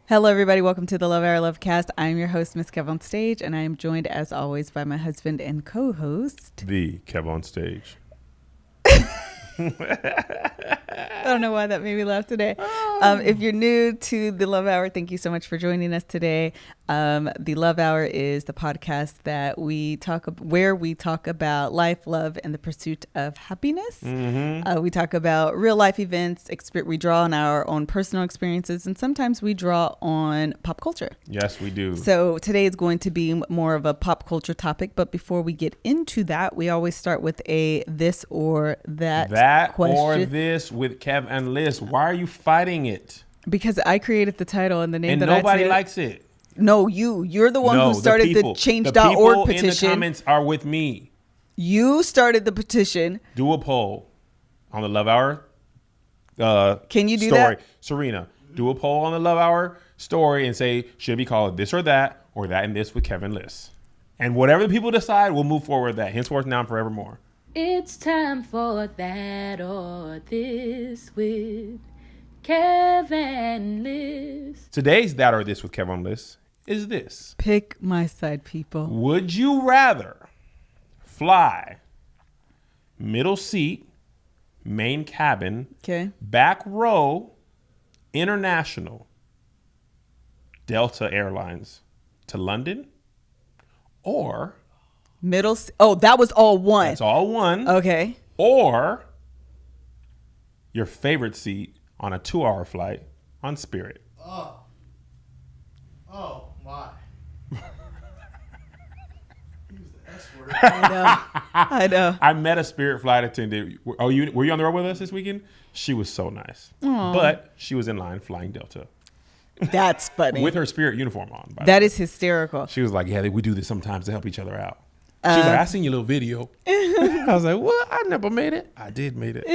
Hello, everybody. Welcome to the Love Hour Lovecast. I am your host, Miss Kev on Stage, and I am joined, as always, by my husband and co-host, the Kev on Stage. I don't know why that made me laugh today. If you're new to the Love Hour, thank you so much for joining us today. The Love Hour is the podcast that where we talk about life, love, and the pursuit of happiness. Mm-hmm. We talk about real life events. We draw on our own personal experiences, and sometimes we draw on pop culture. Yes, we do. So today is going to be more of a pop culture topic, but before we get into that, we always start with a this or that question. Or this with Kev and Liz. Why are you fighting it? Because I created the title and the name and that nobody likes it. No, you're the one who started the change.org petition. In the comments are with me. You started the petition. Do a poll on the Love Hour Can you do story. that? Serena, do a poll on the Love Hour story and say, should it be called this or that and this with Kevin Liz? And whatever the people decide, we'll move forward with that. Henceforth, now, and forevermore. It's time for that or this with Kevin Liz. Today's that or this with Kevin Liz is this. Pick my side, people. Would you rather fly middle seat, main cabin, Okay. back row, international, Delta Airlines to London, or that was all one. that's all one, Okay. or your favorite seat on a 2-hour flight on Spirit? Oh my. Use the S word. I know. I met a Spirit flight attendant. Were you on the road with us this weekend? She was so nice. Aww. But she was in line flying Delta That's funny. with her Spirit uniform on. That is hysterical. She was like, yeah, we do this sometimes to help each other out. She was like, I seen your little video. I was like, what? I never made it. I did made it.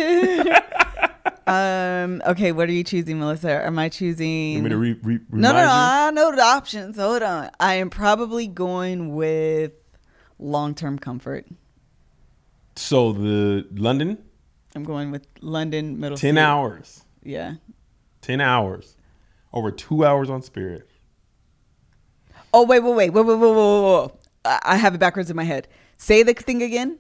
Okay, what are you choosing, Melissa? Am I choosing? You want me to remind No, you? I know the options. Hold on. I am probably going with long-term comfort. So the London, I'm going with London middle 10 seat. hours. Yeah. 10 hours. Over 2 hours on Spirit. Oh, wait. Whoa. I have it backwards in my head. Say the thing again.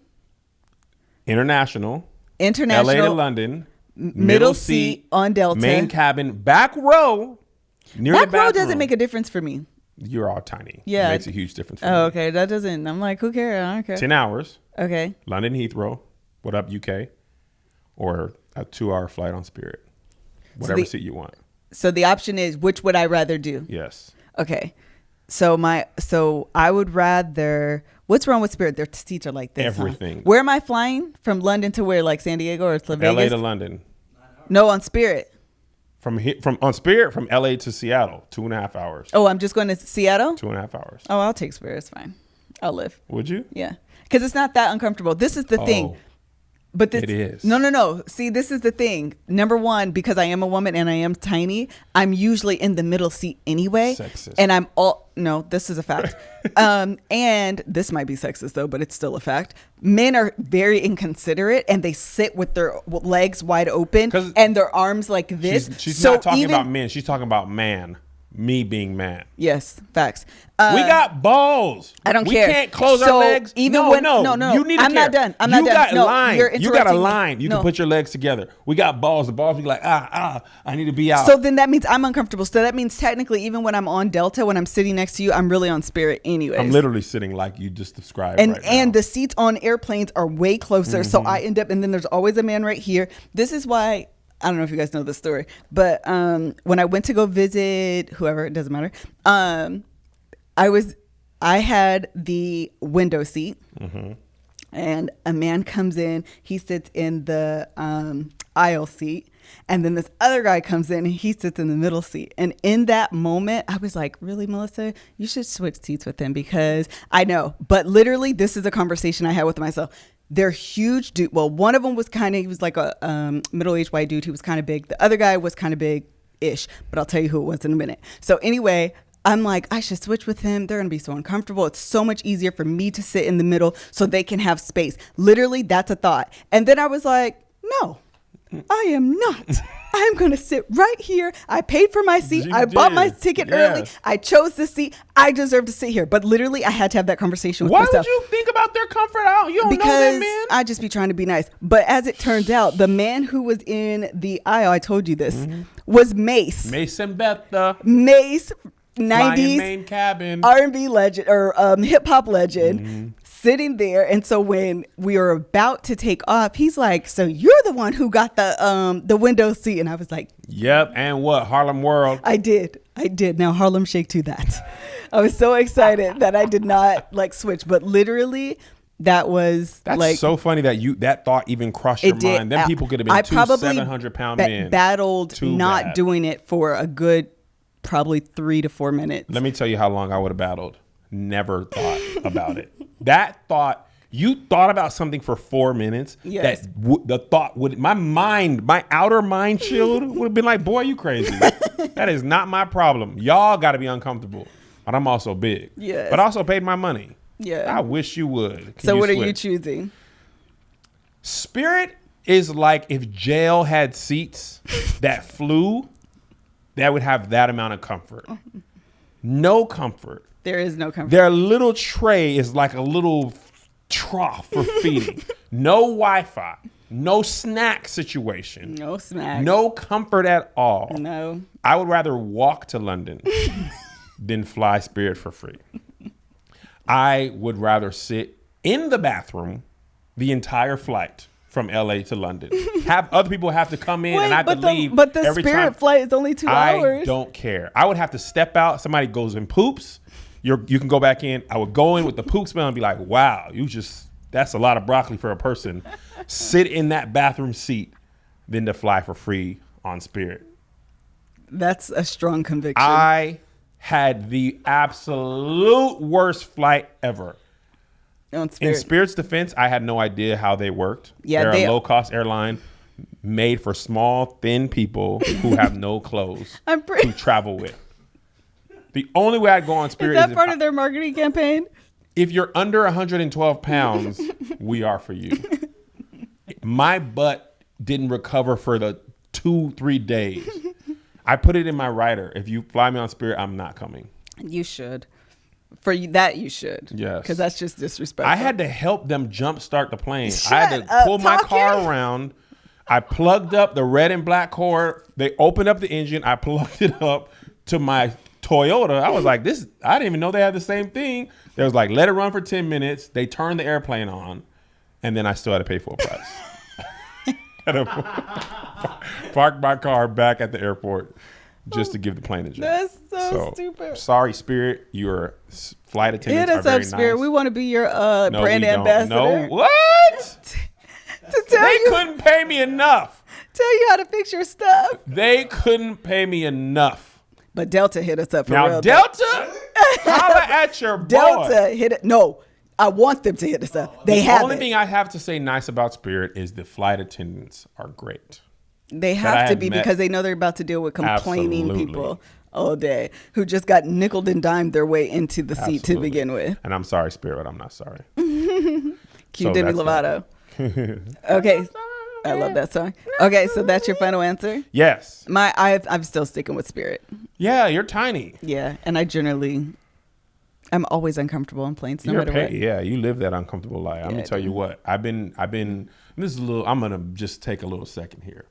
International. International. LA to London. Middle seat on Delta. Main cabin. Back row. Near the Back row bathroom. doesn't make a difference for me. You're all tiny. Yeah. It makes a huge difference for me. Oh, okay. That doesn't. I'm like, who cares? I don't care. 10 hours. Okay. London Heathrow. What up, UK? Or a 2-hour flight on Spirit. Whatever seat you want. So the option is, which would I rather do? Yes. Okay. So I would rather. What's wrong with Spirit? Their seats are like this. Everything. Huh? Where am I flying from? London to where? Like San Diego or to Vegas? LA to London. No, on Spirit. From on Spirit from LA to Seattle, 2.5 hours. Oh, I'm just going to Seattle? 2.5 hours. Oh, I'll take Spirit. It's fine. I'll live. Would you? Yeah. Because it's not that uncomfortable. This is the thing. But this, it is. No. See, this is the thing. Number one, because I am a woman and I am tiny, I'm usually in the middle seat anyway. Sexist. And this is a fact. And this might be sexist though, but it's still a fact. Men are very inconsiderate and they sit with their legs wide open and their arms like this. She's not talking about men. She's talking about man. Me being man. Yes, facts. We got balls. I don't we care. We can't close our legs. No. You need to I'm not done. I'm not done. You got a no, line. You got a line. You can put your legs together. We got balls. The balls be like, I need to be out. So then that means I'm uncomfortable. So that means technically, even when I'm on Delta, when I'm sitting next to you, I'm really on Spirit anyways. I'm literally sitting like you just described and right now. And the seats on airplanes are way closer. So I end up, and then there's always a man right here. This is why, I don't know if you guys know this story, but when I went to go visit whoever, it doesn't matter. I had the window seat, and a man comes in. He sits in the aisle seat, and then this other guy comes in and he sits in the middle seat. And in that moment, I was like, "Really, Melissa? You should switch seats with him because I know." But literally, this is a conversation I had with myself. They're huge dude. Well, one of them was he was like a middle-aged white dude. He was kind of big. The other guy was kind of big-ish, but I'll tell you who it was in a minute. So anyway, I'm like, I should switch with him. They're going to be so uncomfortable. It's so much easier for me to sit in the middle so they can have space. Literally, that's a thought. And then I was like, no, I am not. I'm going to sit right here. I paid for my seat. You I bought my did. ticket Yes. early. I chose this seat. I deserve to sit here. But literally, I had to have that conversation with Why myself. would you think about their comfort out? You don't know Because that, man. I just be trying to be nice. But as it turns out, the man who was in the aisle, I told you this, was Mace. Mason Betha. Mace, Flying 90s main cabin. R&B legend or hip hop legend. Sitting there, and so when we were about to take off, he's like, "So you're the one who got the window seat?" And I was like, Yep. And what? Harlem World. I did. Now Harlem Shake to that. I was so excited that I did not like switch, but literally that was That's like so funny that that thought even crossed your it did. mind. Them people could have been I two probably 700-pound men. battled Too not bad. doing it for a good probably 3 to 4 minutes. Let me tell you how long I would have battled. Never thought about it. That thought, you thought about something for 4 minutes. Yes. That the thought would, my outer mind shield would have been like, boy, you crazy. That is not my problem. Y'all got to be uncomfortable. But I'm also big. Yes. But I also paid my money. Yeah. I wish you would. So what are you switch? choosing? Spirit is like if jail had seats that flew, that would have that amount of comfort. No comfort. There is no comfort. Their little tray is like a little trough for feeding. No Wi-Fi. No snack situation. No snack. No comfort at all. No. I would rather walk to London than fly Spirit for free. I would rather sit in the bathroom the entire flight from LA to London. Have other people have to come in and I have to leave. But the every Spirit time. flight is only 2 hours. I don't care. I would have to step out. Somebody goes and poops. You can go back in. I would go in with the poop smell and be like, wow, that's a lot of broccoli for a person. Sit in that bathroom seat than to fly for free on Spirit. That's a strong conviction. I had the absolute worst flight ever. On In Spirit. Spirit's defense, I had no idea how they worked. Yeah, They're they- a low-cost airline made for small, thin people who have no clothes I'm pretty- to travel with. The only way I'd go on Spirit Is that is part of their marketing campaign? if you're under 112 pounds, we are for you. My butt didn't recover for the 2-3 days. I put it in my rider. If you fly me on Spirit, I'm not coming. You should. For you, that you should. Yes. Because that's just disrespectful. I had to help them jumpstart the plane. Shut I had to up, pull my talking. car around. I plugged up the red and black cord. They opened up the engine. I plugged it up to my Toyota. I was like, this, I didn't even know they had the same thing. They was like, let it run for 10 minutes. They turned the airplane on. And then I still had to pay full price. Had to park my car back at the airport just to give the plane a jet. That's so stupid. Sorry, Spirit. Your flight Hit attendants are us very up, Spirit. nice. We want to be your No, brand we don't. ambassador. No, what? To tell They you, couldn't pay me enough. tell you how to fix your stuff. They couldn't pay me enough. But Delta hit us up for Now, real. Delta, holla at your boy. Delta hit it. No, I want them to hit us up. They The have only it. thing I have to say nice about Spirit is the flight attendants are great. They I have to had be met- because they know they're about to deal with complaining Absolutely. people all day who just got nickeled and dimed their way into the seat to Absolutely. begin with. And I'm sorry, Spirit, but I'm not sorry. Cue So Demi that's Lovato. Okay. I love that song. Okay, so that's your final answer? Yes. I'm still sticking with Spirit. Yeah, you're tiny. Yeah, and I'm always uncomfortable on planes no matter what. Yeah, you live that uncomfortable life. I'm Yeah, gonna tell you what. I've been. This is a little. I'm gonna just take a little second here.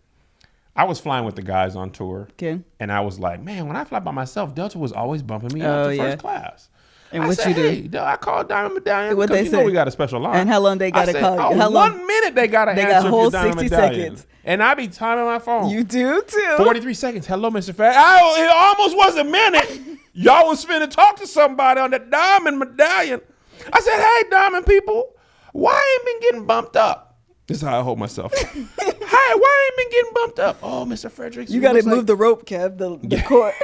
I was flying with the guys on tour, Okay. and I was like, man, when I fly by myself, Delta was always bumping me Oh, out to yeah. first class. And I what said, you do? Hey, I called Diamond Medallion. What'd because they you know say? we got a special line. And how long they I gotta said, call you? Oh, How long? 1 minute they gotta They answer got if whole you're Diamond 60 Medallion. seconds. And I be timing my phone. You do too. 43 seconds. Hello, Mr. Fat. It almost was a minute. Y'all was finna talk to somebody on that Diamond Medallion. I said, hey, Diamond people, why I ain't been getting bumped up? This is how I hold myself. Hi, why I ain't been getting bumped up? Oh, Mr. Fredericks. You got to move the rope, Kev, the court.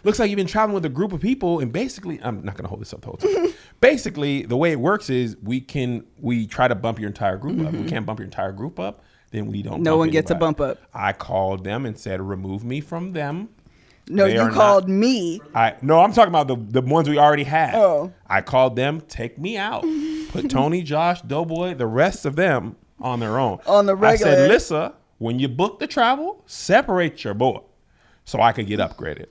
Looks like you've been traveling with a group of people, and basically, I'm not gonna hold this up the whole time. Basically, the way it works is we try to bump your entire group up. If we can't bump your entire group up, then we don't. No bump one gets a anybody. bump up. I called them and said, remove me from them. No, They you are called me. No, I'm talking about the ones we already had. Oh. I called them, take me out. Put Tony, Josh, Doughboy, the rest of them on their own. On the regular. I said, Lissa, when you book the travel, separate your boy so I could get upgraded.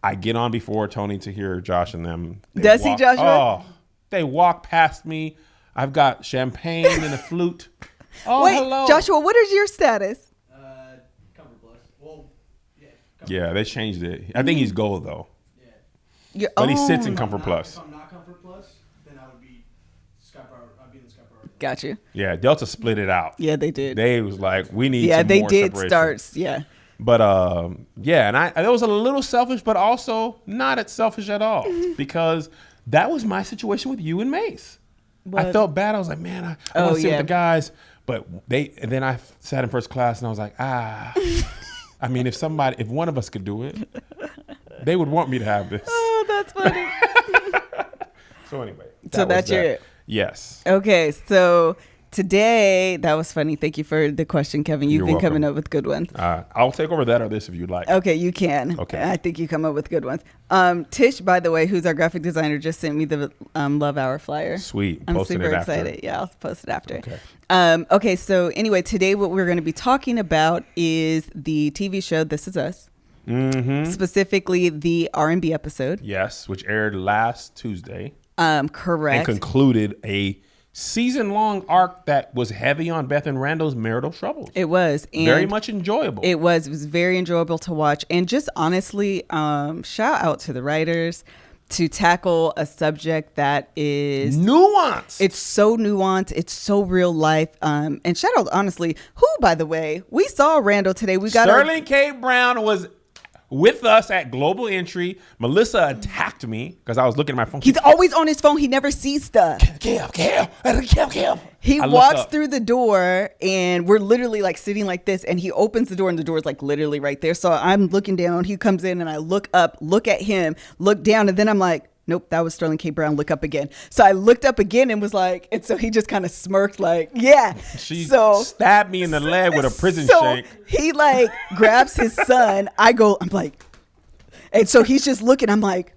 I get on before Tony to hear Josh and them. Does he, Joshua? Oh, they walk past me. I've got champagne and a flute. Oh, Wait, hello. Joshua, what is your status? Comfort Plus. Well, yeah. Yeah, they changed it. I think he's gold, though. Yeah. But he sits in Comfort If Plus. I'm not Comfort Plus, then I would be Sky Power. I'd be in the Sky Power. Got you. Yeah, Delta split it out. Yeah, they did. They was like, we need Yeah, some they more did separation. start. Yeah. But yeah, and I was a little selfish, but also not as selfish at all because that was my situation with you and Mace. I felt bad. I was like, man, I want to sit with the guys, but and then I sat in first class and I was like, I mean, if one of us could do it, they would want me to have this. Oh, that's funny. So anyway, So that's your. Yes. Okay, so today, that was funny. Thank you for the question, Kevin. You've You're been welcome. coming up with good ones. I'll take over that or this if you'd like. Okay, you can. Okay. I think you come up with good ones. Tish, by the way, who's our graphic designer, just sent me the Love Hour flyer. Sweet. I'm Posting super it after. excited. Yeah, I'll post it after. Okay. Okay, so anyway, today what we're going to be talking about is the TV show This Is Us. Mm-hmm. Specifically the R&B episode. Yes, which aired last Tuesday. Correct. And concluded a season-long arc that was heavy on Beth and Randall's marital troubles. It was. And very much enjoyable. It was very enjoyable to watch. And just honestly, shout out to the writers to tackle a subject that is nuanced. It's so nuanced. It's so real life. And shout out, honestly, who, by the way, we saw Randall today. We got Sterling K. Brown was with us at Global Entry. Melissa attacked me because I was looking at my phone. He's always on his phone. He never sees stuff. He walks through the door and we're literally like sitting like this and he opens the door and the door is like literally right there. So I'm looking down. He comes in and I look up, look at him, look down, and then I'm like, nope, that was Sterling K. Brown. Look up again. So I looked up again and was like, and so he just kind of smirked like, yeah. She stabbed me in the leg with a prison shank. He like grabs his son. I'm like, and so he's just looking. I'm like,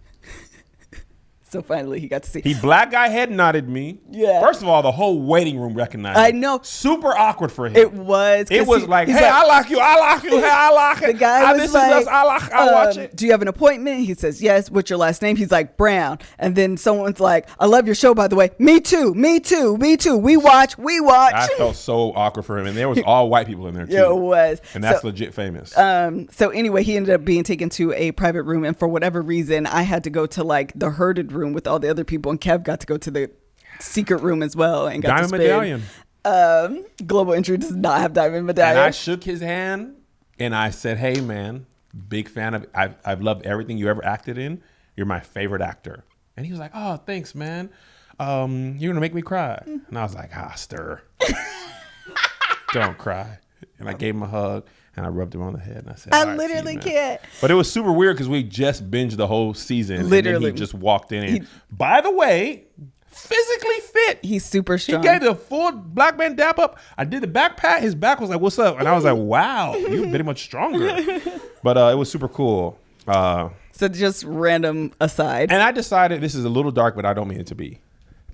so finally he got to see. He black guy head nodded me. Yeah. First of all, the whole waiting room recognized I me. know. Super awkward for him. It was. It was like, hey, like, I like you. I like you. Hey, I like it. The guy was this like, is us. I like. I watch it. Do you have an appointment? He says, yes. What's your last name? He's like, Brown. And then someone's like, I love your show, by the way. Me too. Me too. Me too. We watch. I felt so awkward for him. And there was all white people in there too. Yeah, it was. And that's legit famous. So anyway, he ended up being taken to a private room. And for whatever reason, I had to go to like the herded room with all the other people. And Kev got to go to the secret room as well. And got Diamond to Medallion. Global Entry does not have Diamond Medallion. And I shook his hand and I said, hey, man, big fan of, I've loved everything you ever acted in. You're my favorite actor. And he was like, oh, thanks, man. You're going to make me cry. And I was like, stir. Don't cry. And I gave him a hug and I rubbed him on the head. And I said, I literally can't. But it was super weird because we just binged the whole season. Literally. And then he just walked in. And by the way, physically fit. He's super strong. He gave the full black man dap up. I did the back pat. His back was like, what's up? And I was like, wow, you're very much stronger. But it was super cool. So just random aside. And I decided this is a little dark, but I don't mean it to be.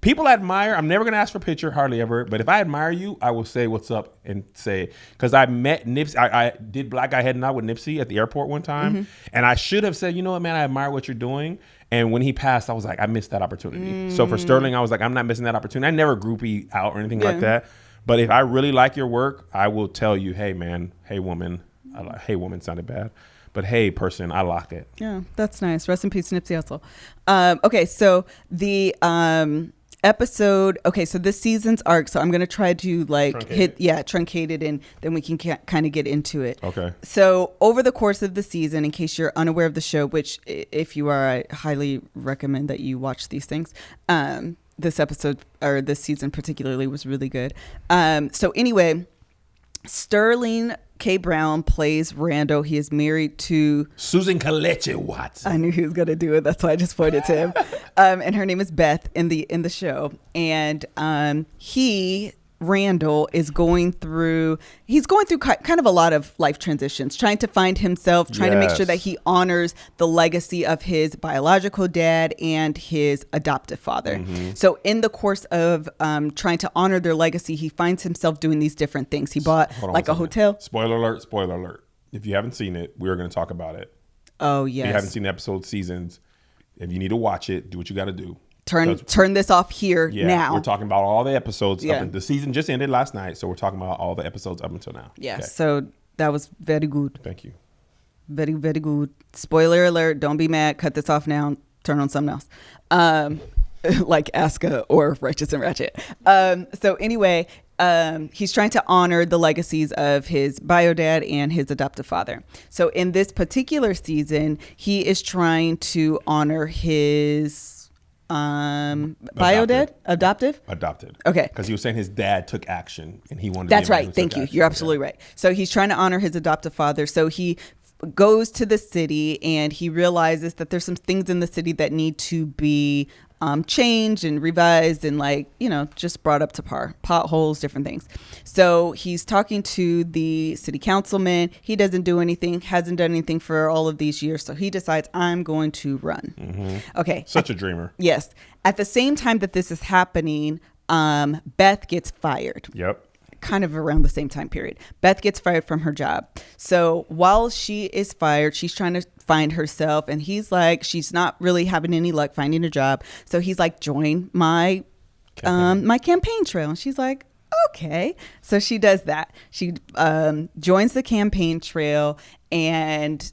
People admire. I'm never going to ask for a picture, hardly ever. But if I admire you, I will say what's up and say. Because I met Nipsey. I did Black Guy Heading Out with Nipsey at the airport one time. Mm-hmm. And I should have said, you know what, man, I admire what you're doing. And when he passed, I was like, I missed that opportunity. So for Sterling, I was like, I'm not missing that opportunity. I never groupie out or anything like that. But if I really like your work, I will tell you, hey, man, hey, woman. Hey, woman sounded bad. But hey, person, I like it. Yeah, that's nice. Rest in peace, Nipsey Hussle. Okay, so the episode. Okay, so this season's arc. So I'm gonna try to truncate it, and then we can kind of get into it. Okay. So over the course of the season, in case you're unaware of the show, which if you are, I highly recommend that you watch these things. This episode or this season particularly was really good. So anyway, Sterling K. Brown plays Randall. He is married to Susan Kalechi Watson. I knew he was going to do it. That's why I just pointed to him. And her name is Beth in the show. And he Randall is going through kind of a lot of life transitions, trying to find himself, trying to make sure that he honors the legacy of his biological dad and his adoptive father. So in the course of trying to honor their legacy, he finds himself doing these different things. He bought like a hotel. Spoiler alert. If you haven't seen it, we're going to talk about it. Oh, yes. If you haven't seen the episode seasons, if you need to watch it, do what you got to do. Turn this off here now. We're talking about all the episodes. The season just ended last night, so we're talking about all the episodes up until now. Yeah, okay. So that was very good. Thank you. Very, very good. Spoiler alert. Don't be mad. Cut this off now. Turn on something else. Like Asuka or Righteous and Ratchet. So anyway, he's trying to honor the legacies of his bio dad and his adoptive father. So in this particular season, he is trying to honor his bio dad? Adopted Okay, because he was saying his dad took action and he wanted that's right, thank you, you're absolutely right. So he's trying to honor his adoptive father. So he goes to the city and he realizes that there's some things in the city that need to be changed and revised and just brought up to par. Potholes, different things. So he's talking to the city councilman. He doesn't do anything, hasn't done anything for all of these years. So he decides, I'm going to run. Okay. Such a dreamer. Yes. At the same time that this is happening, Beth gets fired. Yep. Kind of around the same time period. Beth gets fired from her job. So while she is fired, she's trying to find herself, and he's like, she's not really having any luck finding a job. So he's like, join my my campaign trail. And she's like, okay. So she does that. She joins the campaign trail, and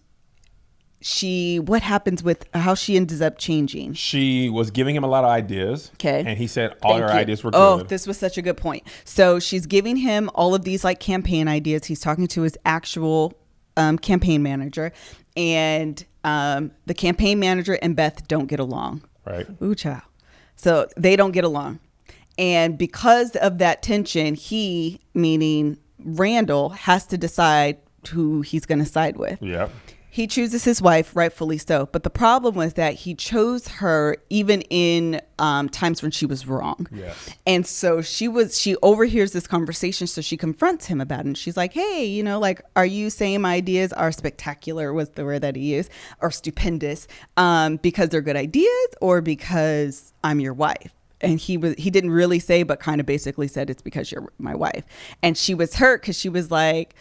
what happens with how she ends up changing? She was giving him a lot of ideas. Okay. And he said all her ideas were good. Oh, this was such a good point. So she's giving him all of these like campaign ideas. He's talking to his actual campaign manager, and the campaign manager and Beth don't get along. Right. Ooh, child. So they don't get along. And because of that tension, he, meaning Randall, has to decide who he's going to side with. Yeah. He chooses his wife, rightfully so. But the problem was that he chose her even in times when she was wrong. Yes. And so she overhears this conversation, so she confronts him about it. And she's like, hey, are you saying my ideas are spectacular, was the word that he used, or stupendous, because they're good ideas or because I'm your wife? And he didn't really say, but kind of basically said, it's because you're my wife. And she was hurt because she was like,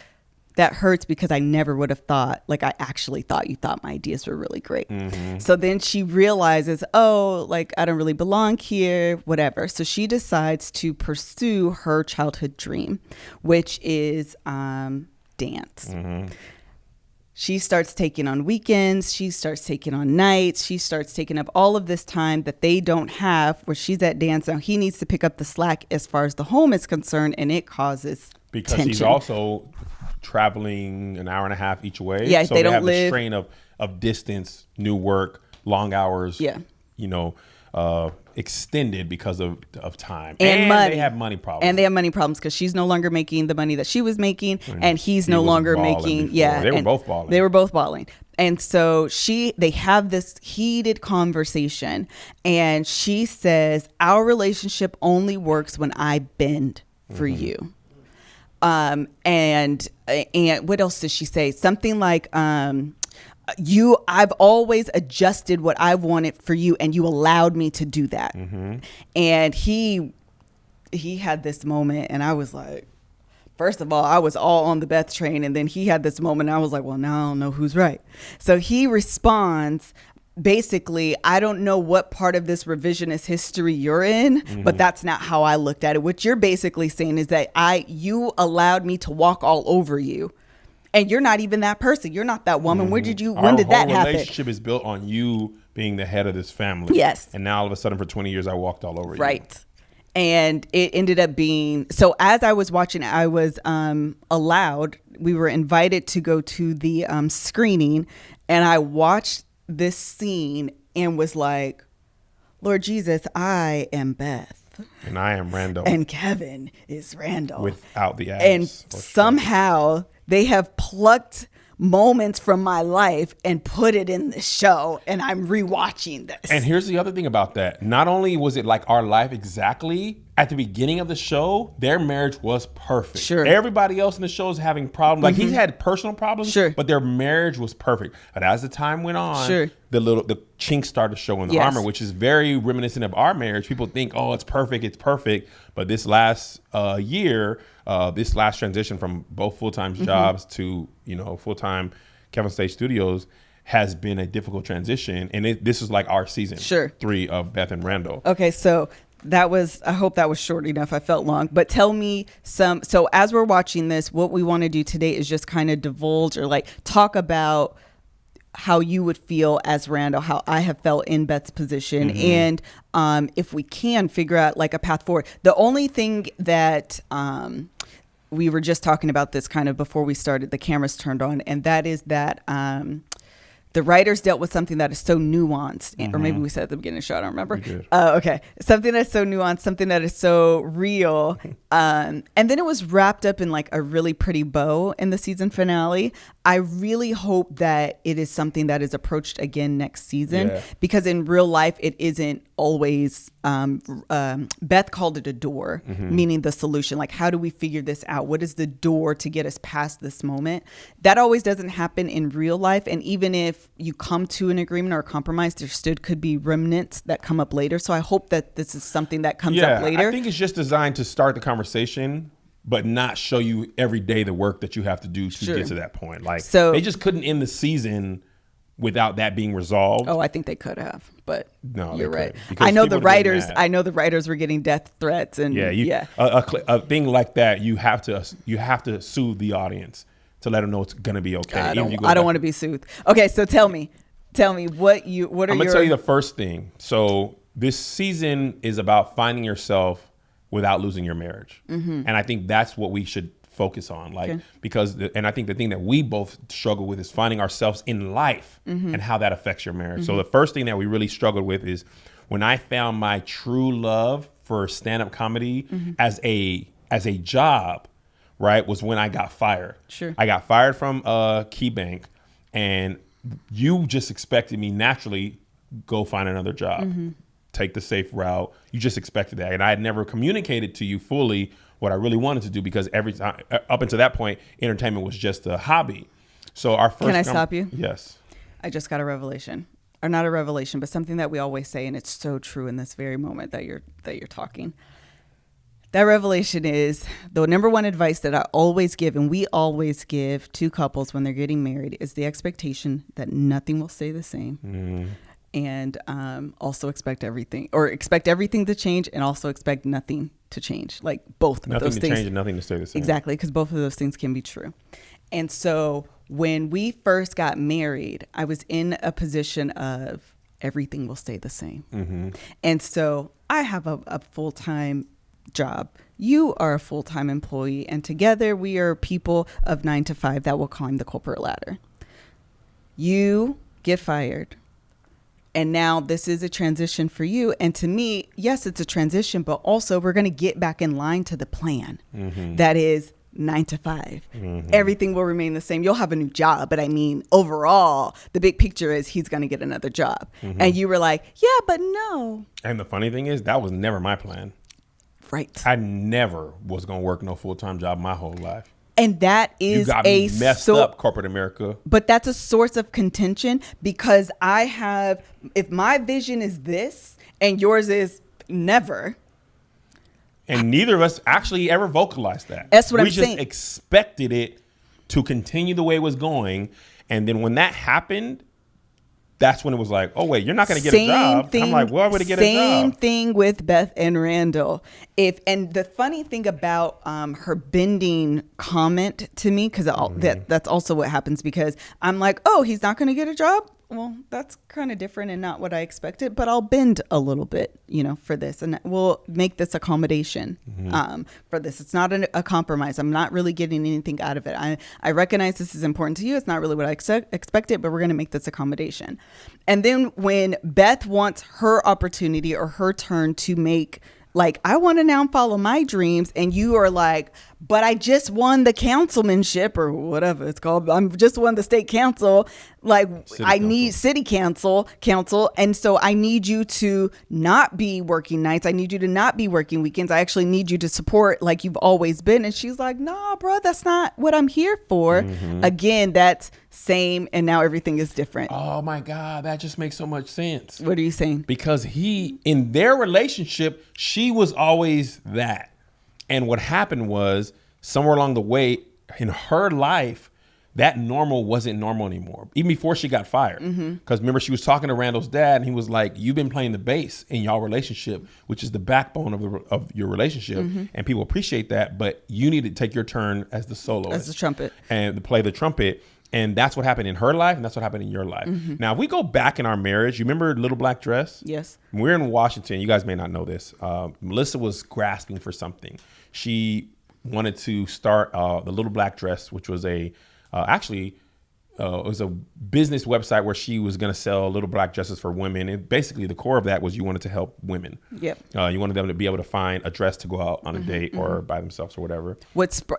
that hurts because I never would have thought, I actually thought you thought my ideas were really great. Mm-hmm. So then she realizes, I don't really belong here, whatever. So she decides to pursue her childhood dream, which is dance. Mm-hmm. She starts taking on weekends. She starts taking on nights. She starts taking up all of this time that they don't have where she's at dance. Now he needs to pick up the slack as far as the home is concerned, and it causes because tension. He's also traveling an hour and a half each way. Yeah, so they don't have live the strain of distance, new work, long hours. Yeah. Extended because of time and money. They have money problems. And they have money problems because she's no longer making the money that she was making, and he's no longer making. Before. Yeah, they were both balling. They were both balling, and so they have this heated conversation, and she says, "Our relationship only works when I bend for you." And what else does she say? Something like, I've always adjusted what I wanted for you, and you allowed me to do that. Mm-hmm. And he had this moment, and I was like, first of all, I was all on the Beth train, and then he had this moment, and I was like, well, now I don't know who's right. So he responds, basically, I don't know what part of this revisionist history you're in, mm-hmm. but that's not how I looked at it. What you're basically saying is that you allowed me to walk all over you. And you're not even that person. You're not that woman. Mm-hmm. When did that happen? Our relationship is built on you being the head of this family. Yes. And now all of a sudden for 20 years, I walked all over you. Right. And it ended up being, so as I was watching, I was we were invited to go to the screening, and I watched this scene and was like, Lord Jesus, I am Beth. And I am Randall. And Kevin is Randall. Without the abs. And somehow they have plucked moments from my life and put it in the show, and I'm rewatching this. And here's the other thing about that. Not only was it like our life exactly, at the beginning of the show, their marriage was perfect. Sure. Everybody else in the show is having problems. Like he's had personal problems, Sure. but their marriage was perfect. But as the time went on, Sure. the chinks started to show in the Yes. armor, which is very reminiscent of our marriage. People think, oh, it's perfect. But this last year, this last transition from both full-time jobs to, full-time Kevin Stage Studios has been a difficult transition. And this is like our season 3 of Beth and Randall. Okay, so I hope that was short enough. I felt long, but tell me so as we're watching this, what we want to do today is just kind of divulge or like talk about how you would feel as Randall, how I have felt in Beth's position. And if we can figure out like a path forward. The only thing that, we were just talking about this kind of before we started, the cameras turned on, and that is that, the writers dealt with something that is so nuanced, or maybe we said at the beginning of the show, I don't remember. Okay. Something that's so nuanced, something that is so real. And then it was wrapped up in like a really pretty bow in the season finale. I really hope that it is something that is approached again next season, because in real life, it isn't always, Beth called it a door, meaning the solution. Like, how do we figure this out? What is the door to get us past this moment? That always doesn't happen in real life. And even if you come to an agreement or a compromise, there still could be remnants that come up later. So I hope that this is something that comes up later. I think it's just designed to start the conversation, but not show you every day the work that you have to do to get to that point. Like, so they just couldn't end the season without that being resolved. Oh, I think they could have, but no, you're right. I know the writers were getting death threats, and a thing like that, you have to soothe the audience to let them know it's gonna be okay. I don't want to be soothed. Okay, so tell me what are I'm gonna tell you the first thing. So this season is about finding yourself without losing your marriage, and I think that's what we should focus on, because and I think the thing that we both struggle with is finding ourselves in life and how that affects your marriage. So the first thing that we really struggled with is when I found my true love for stand-up comedy as a job, right, was when I got fired. I got fired from KeyBank, and you just expected me naturally go find another job, take the safe route. You just expected that, and I had never communicated to you fully what I really wanted to do, because every time up until that point, entertainment was just a hobby. So our first. Can I stop you? Yes. I just got a revelation, or not a revelation, but something that we always say, and it's so true in this very moment that you're talking. That revelation is the number one advice that I always give, and we always give to couples when they're getting married, is the expectation that nothing will stay the same. And also expect everything to change, and also expect nothing to change. Like both of those things. Nothing to change and nothing to stay the same. Exactly, because both of those things can be true. And so when we first got married, I was in a position of everything will stay the same. And so I have a full-time job. You are a full-time employee, and together we are people of 9 to 5 that will climb the corporate ladder. You get fired. And now this is a transition for you. And to me, yes, it's a transition, but also we're going to get back in line to the plan. That is 9 to 5. Everything will remain the same. You'll have a new job. But I mean, overall, the big picture is he's going to get another job. And you were like, yeah, but no. And the funny thing is, that was never my plan. Right. I never was going to work no full-time job my whole life. And that is messed up, corporate America. But that's a source of contention, because if my vision is this and yours is never. And neither of us actually ever vocalized that. That's what I'm We saying. just expected it to continue the way it was going. And then when that happened, that's when it was like, oh, wait, you're not going to get a job. I'm like, well, I'm going to get a job. Same thing with Beth and Randall. And the funny thing about her bending comment to me, because that's also what happens, because I'm like, oh, he's not going to get a job? Well, that's kind of different and not what I expected, but I'll bend a little bit, for this, and we'll make this accommodation for this. It's not a compromise. I'm not really getting anything out of it. I recognize this is important to you. It's not really what I expected, but we're going to make this accommodation. And then when Beth wants her opportunity or her turn to make, like, I want to now follow my dreams, and you are like, but I just won the councilmanship or whatever it's called. I'm just won the state council. Like need city council. And so I need you to not be working nights. I need you to not be working weekends. I actually need you to support like you've always been. And she's like, nah, bro, that's not what I'm here for. Again, that's same. And now everything is different. Oh my God. That just makes so much sense. What are you saying? Because in their relationship, she was always that. And what happened was somewhere along the way in her life, that normal wasn't normal anymore, even before she got fired. Because remember, she was talking to Randall's dad and he was like, you've been playing the bass in y'all relationship, which is the backbone of your relationship. And people appreciate that. But you need to take your turn as the soloist. As the trumpet. And to play the trumpet. And that's what happened in her life. And that's what happened in your life. Now, if we go back in our marriage, you remember Little Black Dress? Yes. When we were in Washington. You guys may not know this. Melissa was grasping for something. She wanted to start the Little Black Dress, which was it was a business website where she was going to sell little black dresses for women. And basically the core of that was you wanted to help women. Yep. You wanted them to be able to find a dress to go out on a date or by themselves or whatever.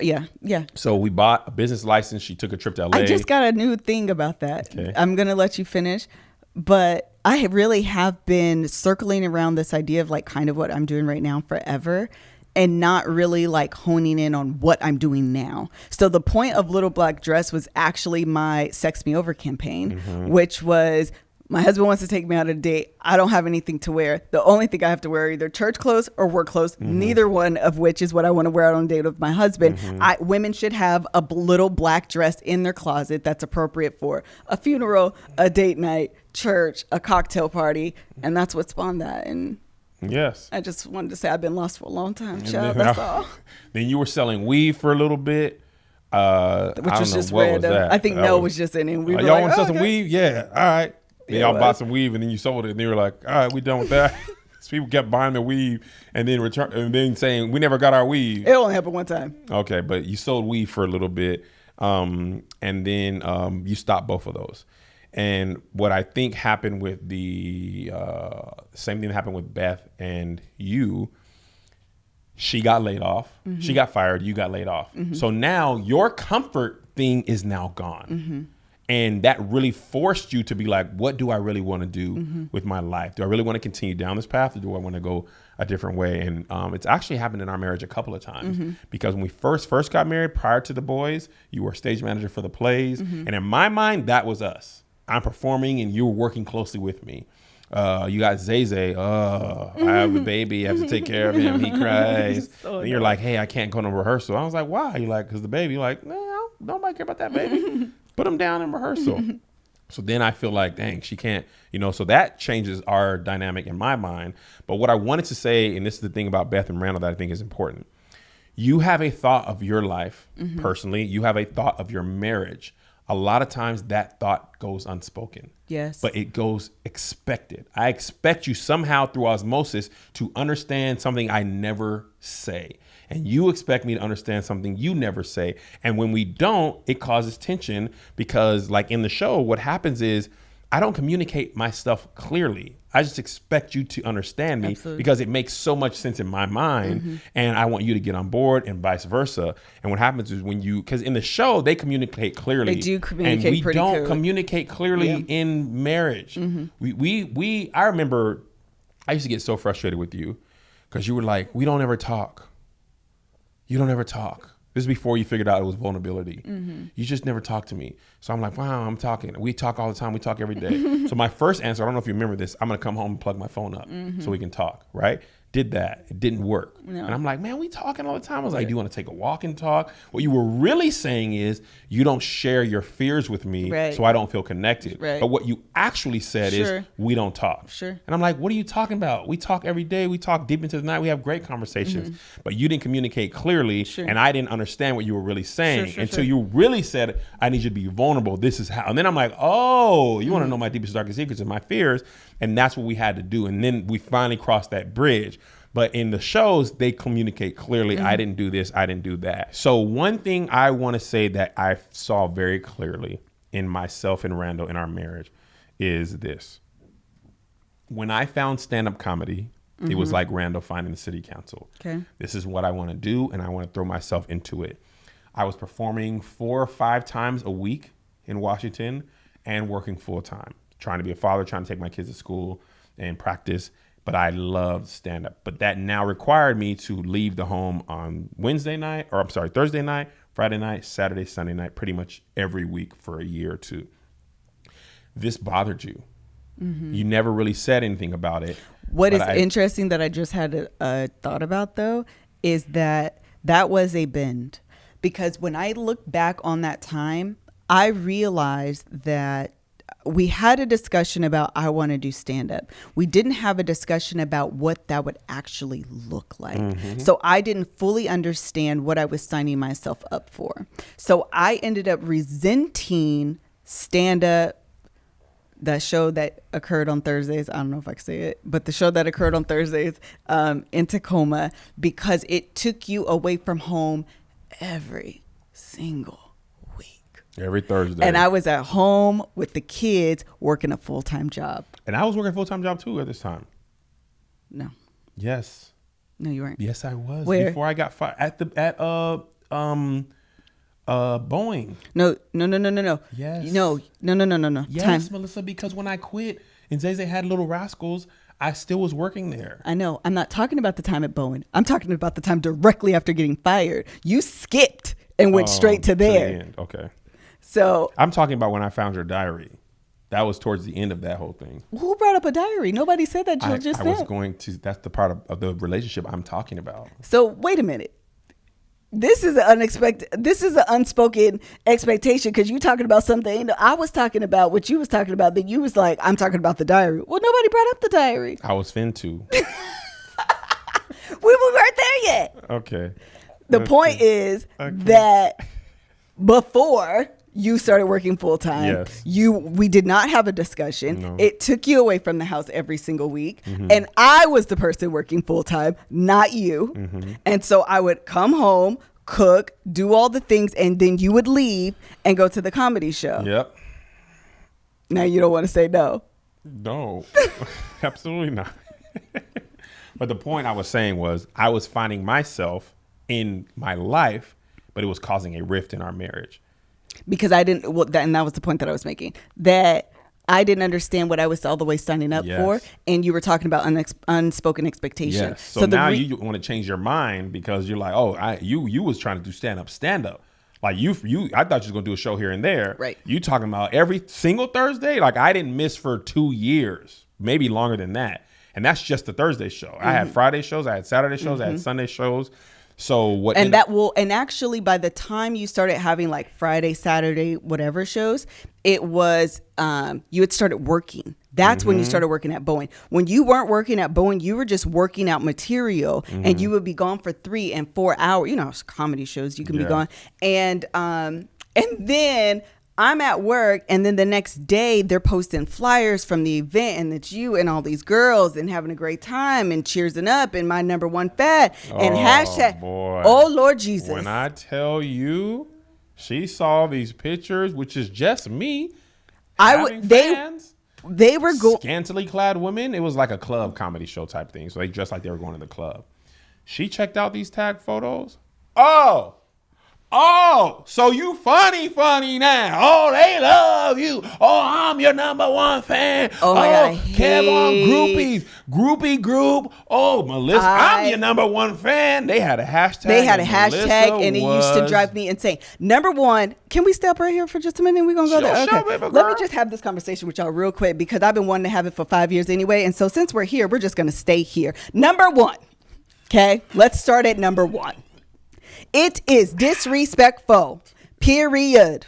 Yeah. So we bought a business license. She took a trip to LA. I just got a new thing about that. Okay. I'm going to let you finish. But I really have been circling around this idea of like kind of what I'm doing right now forever. And not really like honing in on what I'm doing now. So the point of Little Black Dress was actually my Sex Me Over campaign, which was my husband wants to take me out on a date. I don't have anything to wear. The only thing I have to wear are either church clothes or work clothes, neither one of which is what I want to wear out on a date with my husband. Women should have a little black dress in their closet that's appropriate for a funeral, a date night, church, a cocktail party. And that's what spawned that. And yes, I just wanted to say I've been lost for a long time, child. That's all. Then you were selling weed for a little bit, which was just random. I think Mel was just in it. And we were y'all like, want to sell some weed? Yeah, all right. Then Yeah, y'all bought some weed and then you sold it, and they were like, all right, we done with that. So people kept buying the weed and then saying we never got our weed. It only happened one time. Okay, but you sold weed for a little bit, and then you stopped both of those. And what I think happened with the same thing that happened with Beth and you, she got laid off. She got fired. You got laid off. So now your comfort thing is now gone. And that really forced you to be like, what do I really want to do with my life? Do I really want to continue down this path, or do I want to go a different way? And it's actually happened in our marriage a couple of times because when we first got married, prior to the boys, you were stage manager for the plays. And in my mind, that was us. I'm performing and you were working closely with me. You got Zay. I have a baby. I have to take care of him. He cries. And you're like, hey, I can't go to rehearsal. I was like, why? You're like, because the baby. You're like, no, nobody care about that baby. Put him down in rehearsal. So then I feel like, dang, she can't, so that changes our dynamic in my mind. But what I wanted to say, and this is the thing about Beth and Randall that I think is important. You have a thought of your life personally. You have a thought of your marriage. A lot of times that thought goes unspoken. Yes. But it goes expected. I expect you somehow through osmosis to understand something I never say. And you expect me to understand something you never say. And when we don't, it causes tension because like in the show, what happens is I don't communicate my stuff clearly. I just expect you to understand me because it makes so much sense in my mind and I want you to get on board and vice versa. And what happens is because in the show, they communicate clearly. They do communicate and we pretty don't clearly. Communicate clearly in marriage. I remember I used to get so frustrated with you because you were like, we don't ever talk. You don't ever talk. This is before you figured out it was vulnerability. You just never talk to me. So I'm like, wow, I'm talking. We talk all the time. We talk every day. So my first answer, I don't know if you remember this, I'm going to come home and plug my phone up so we can talk, right? Did that. It didn't work. No. And I'm like, man, we talking all the time. I was like, do you want to take a walk and talk? What you were really saying is you don't share your fears with me so I don't feel connected. Right. But what you actually said is we don't talk. And I'm like, what are you talking about? We talk every day. We talk deep into the night. We have great conversations. But you didn't communicate clearly and I didn't understand what you were really saying until you really said, I need you to be vulnerable. This is how. And then I'm like, oh, you want to know my deepest, darkest secrets and my fears. And that's what we had to do. And then we finally crossed that bridge. But in the shows, they communicate clearly. I didn't do this. I didn't do that. So one thing I want to say that I saw very clearly in myself and Randall in our marriage is this. When I found stand-up comedy, It was like Randall finding the city council. Okay. This is what I want to do, and I want to throw myself into it. I was performing 4 or 5 times a week in Washington and working full time, trying to be a father, trying to take my kids to school and practice. But I loved stand up. But that now required me to leave the home on Thursday night, Friday night, Saturday, Sunday night, pretty much every week for a year or two. This bothered you. You never really said anything about it. What is interesting that I just had a thought about, though, is that was a bend. Because when I look back on that time, I realized that we had a discussion about I want to do stand-up. We didn't have a discussion about what that would actually look like. So I didn't fully understand what I was signing myself up for. So I ended up resenting stand-up, the show that occurred on Thursdays. I don't know if I can say it, but the show that occurred on Thursdays in Tacoma, because it took you away from home every single week. Every Thursday. And I was at home with the kids working a full-time job. And I was working a full-time job too at this time. No. Yes. No, you weren't. Yes, I was. Where? Before I got fired at Boeing. No. Yes. No. Yes, Time. Melissa, because when I quit and Zay had Little Rascals, I still was working there. I know. I'm not talking about the time at Boeing. I'm talking about the time directly after getting fired. You skipped and went straight to there. The end. Okay. So I'm talking about when I found your diary. That was towards the end of that whole thing. who brought up a diary? Nobody said that I just was then. going to, that's the part of the relationship I'm talking about. So wait a minute. This is an unspoken expectation, because you talking about something I was talking about, what you was talking about, then you was like, I'm talking about the diary. Well, nobody brought up the diary. I was fin to. We weren't there yet. Okay. The point is that before you started working full time, Yes. we did not have a discussion. No. It took you away from the house every single week. And I was the person working full time, not you. And so I would come home, cook, do all the things, and then you would leave and go to the comedy show. Yep. Now you don't want to say no. No, absolutely not. But the point I was saying was I was finding myself in my life, but it was causing a rift in our marriage. Because I didn't, and that was the point that I was making, that I didn't understand what I was all the way signing up for. And you were talking about unspoken expectation. Yes. So now you want to change your mind because you're like, oh, you was trying to do stand up. Like I thought you was going to do a show here and there. Right. You talking about every single Thursday? Like I didn't miss for 2 years, maybe longer than that. And that's just the Thursday show. I had Friday shows, I had Saturday shows, I had Sunday shows. So what? And actually by the time you started having like Friday, Saturday, whatever shows, it was you had started working. That's when you started working at Boeing. When you weren't working at Boeing, you were just working out material, and you would be gone for 3 and 4 hours. You know, comedy shows, you can be gone. And then I'm at work, and then the next day they're posting flyers from the event, and it's you and all these girls and having a great time and cheersing up and my number one fat and hashtag. Boy. Oh Lord Jesus! When I tell you, she saw these pictures, which is just me. They were scantily clad women. It was like a club comedy show type thing, so they dressed like they were going to the club. She checked out these tag photos. Oh, so you funny now. Oh, they love you. Oh, I'm your number one fan. Oh my God, Kevin, groupie group. Oh, Melissa, I'm your number one fan. They had a hashtag. And it used to drive me insane. Number one, can we stop right here for just a minute? We're going to go there. Okay. Let me just have this conversation with y'all real quick, because I've been wanting to have it for 5 years anyway. And so since we're here, we're just going to stay here. Number one. Okay, let's start at number one. It is disrespectful, period,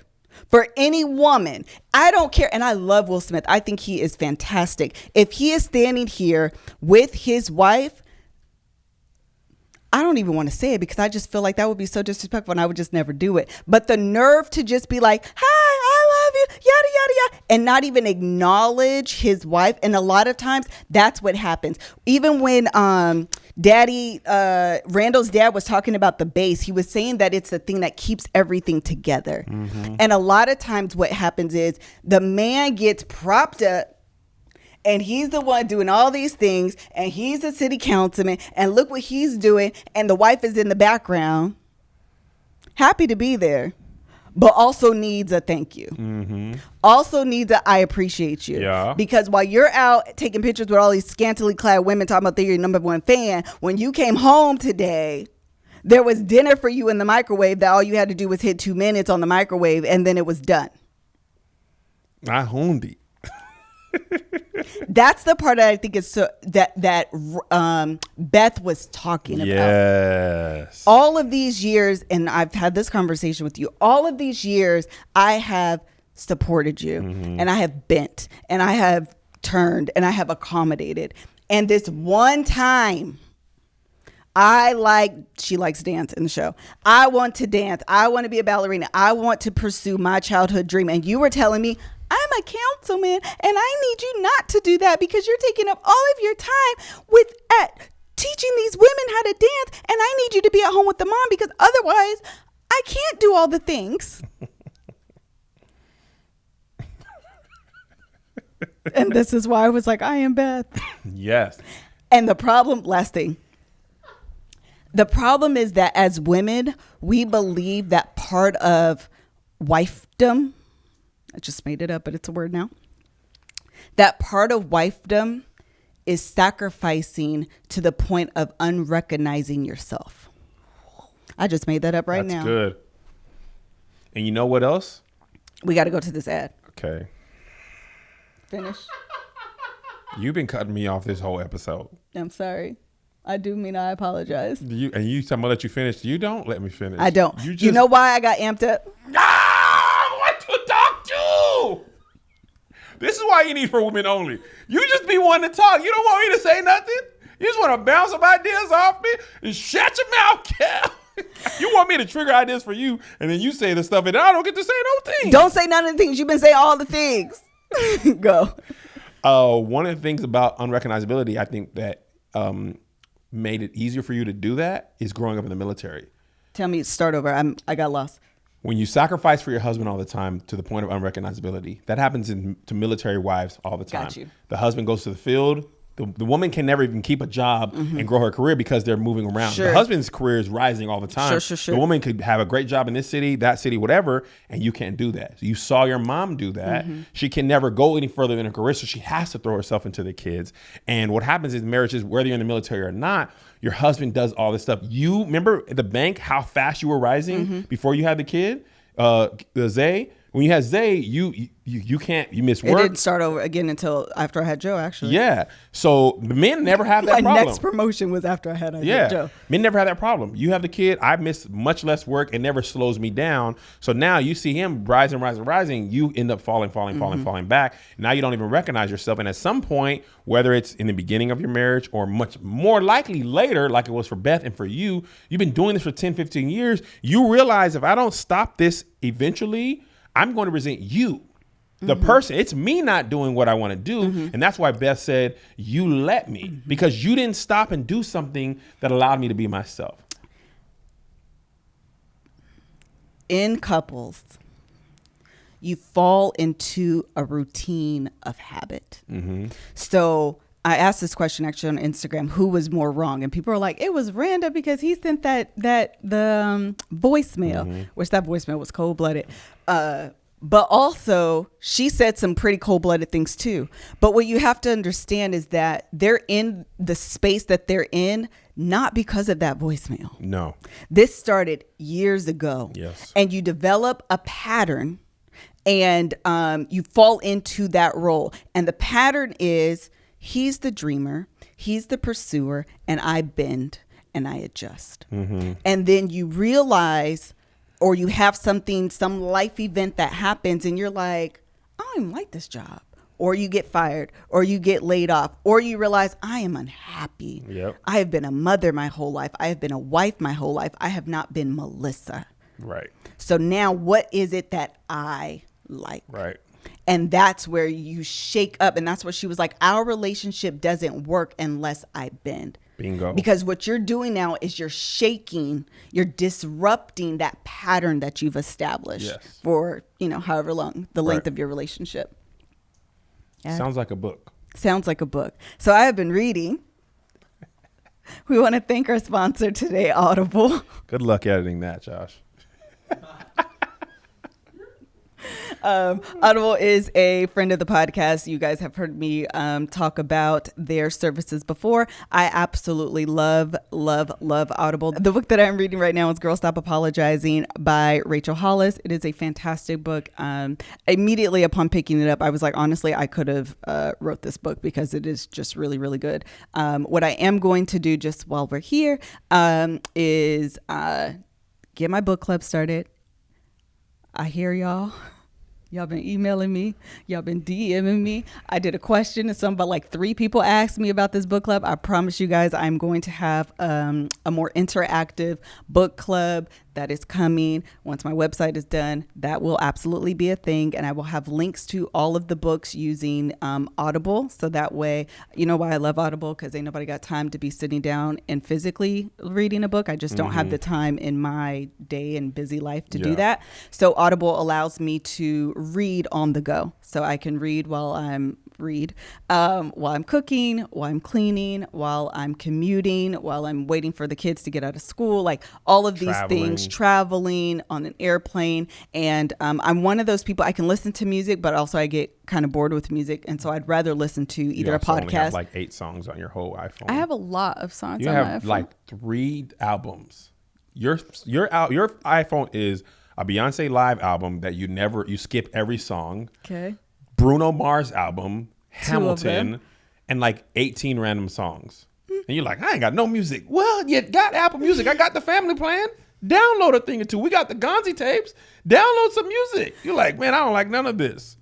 for any woman. I don't care. And I love Will Smith. I think he is fantastic. If he is standing here with his wife, I don't even want to say it because I just feel like that would be so disrespectful and I would just never do it. But the nerve to just be like, hi, I love you, yada, yada, yada, and not even acknowledge his wife. And a lot of times that's what happens. Even when Randall's dad was talking about the bass, he was saying that it's the thing that keeps everything together. And a lot of times what happens is the man gets propped up and he's the one doing all these things, and he's a city councilman, and look what he's doing, and the wife is in the background, happy to be there, but also needs a thank you. Also needs a I appreciate you. Yeah. Because while you're out taking pictures with all these scantily clad women talking about they're your number one fan, when you came home today, there was dinner for you in the microwave that all you had to do was hit 2 minutes on the microwave, and then it was done. I honed it. That's the part that I think is so that Beth was talking about. Yes. All of these years, and I've had this conversation with you, all of these years I have supported you, and I have bent, and I have turned, and I have accommodated. And this one time, she likes dance in the show. I want to dance. I want to be a ballerina. I want to pursue my childhood dream. And you were telling me, I'm a councilman, and I need you not to do that because you're taking up all of your time at teaching these women how to dance, and I need you to be at home with the mom because otherwise I can't do all the things. And this is why I was like, I am Beth. Yes. And the problem, last thing, the problem is that as women, we believe that part of wifedom, I just made it up, but it's a word now, that part of wifedom is sacrificing to the point of unrecognizing yourself. I just made that up right now. That's good. And you know what else? We got to go to this ad. Okay. Finish. You've been cutting me off this whole episode. I'm sorry. I do mean I apologize. You tell me let you finish. You don't let me finish. I don't. You know why I got amped up? What to talk to? This is why you need for women only. You just be wanting to talk. You don't want me to say nothing. You just want to bounce some ideas off me and shut your mouth, Cal. You want me to trigger ideas for you, and then you say the stuff, and I don't get to say no thing. Don't say none of the things. You've been saying all the things. Go. One of the things about unrecognizability, I think that made it easier for you to do that is growing up in the military. Tell me, start over. I got lost. When you sacrifice for your husband all the time to the point of unrecognizability, that happens to military wives all the time. Got you. The husband goes to the field. The woman can never even keep a job and grow her career because they're moving around. Sure. The husband's career is rising all the time. Sure. The woman could have a great job in this city, that city, whatever, and you can't do that. So you saw your mom do that. She can never go any further in her career, so she has to throw herself into the kids. And what happens in marriages, whether you're in the military or not, your husband does all this stuff. You remember at the bank how fast you were rising before you had the kid? Zay, when you had Zay, you missed work. It didn't start over again until after I had Joe, actually. Yeah. So men never have that My problem. next promotion was after I had Joe. Men never have that problem. You have the kid. I miss much less work. It never slows me down. So now you see him rising. You end up falling back. Now you don't even recognize yourself. And at some point, whether it's in the beginning of your marriage or much more likely later, like it was for Beth and for you, you've been doing this for 10, 15 years. You realize if I don't stop this eventually, I'm going to resent you, the person. It's me not doing what I want to do. And that's why Beth said, you let me, because you didn't stop and do something that allowed me to be myself. In couples, you fall into a routine of habit. So I asked this question actually on Instagram, who was more wrong? And people are like, it was Randa because he sent the voicemail, which that voicemail was cold-blooded. But also she said some pretty cold-blooded things too. But what you have to understand is that they're in the space that they're in, not because of that voicemail. No. This started years ago. Yes. And you develop a pattern and you fall into that role. And the pattern is, he's the dreamer, he's the pursuer, and I bend and I adjust. And then you realize, or you have some life event that happens and you're like, I don't even like this job. Or you get fired, or you get laid off, or you realize I am unhappy. Yep. I have been a mother my whole life. I have been a wife my whole life. I have not been Melissa. Right. So now what is it that I like? Right. And that's where you shake up. And that's what she was like, our relationship doesn't work unless I bend. Bingo. Because what you're doing now is you're you're disrupting that pattern that you've established for, however long, the length of your relationship. Yeah. Sounds like a book. sounds like a book. So I have been reading. We want to thank our sponsor today, Audible. Good luck editing that, Josh. Audible is a friend of the podcast. You guys have heard me talk about their services before. I absolutely love Audible. The book that I'm reading right now is Girl Stop Apologizing by Rachel Hollis. It is a fantastic book. Immediately upon picking it up, I was like, honestly, I could have wrote this book because it is just really, really good. What I am going to do just while we're here is get my book club started. I hear y'all. Y'all been emailing me. Y'all been DMing me. I did a question and some about like 3 people asked me about this book club. I promise you guys I'm going to have a more interactive book club that is coming. Once my website is done, that will absolutely be a thing. And I will have links to all of the books using Audible. So that way, you know why I love Audible? Because ain't nobody got time to be sitting down and physically reading a book. I just don't have the time in my day and busy life to do that. So Audible allows me to read on the go. So I can read while I'm cooking, while I'm cleaning, while I'm commuting, while I'm waiting for the kids to get out of school, like all of these things, traveling on an airplane. And I'm one of those people, I can listen to music, but also I get kind of bored with music. And so I'd rather listen to either a podcast. Only have like 8 songs on your whole iPhone. I have a lot of songs you on my have iPhone. like 3 albums. Your iPhone is a Beyonce live album that you skip every song. Okay. Bruno Mars album, Hamilton, and like 18 random songs. And you're like, I ain't got no music. Well, you got Apple Music. I got the family plan. Download a thing or two. We got the Gonzi tapes. Download some music. You're like, man, I don't like none of this.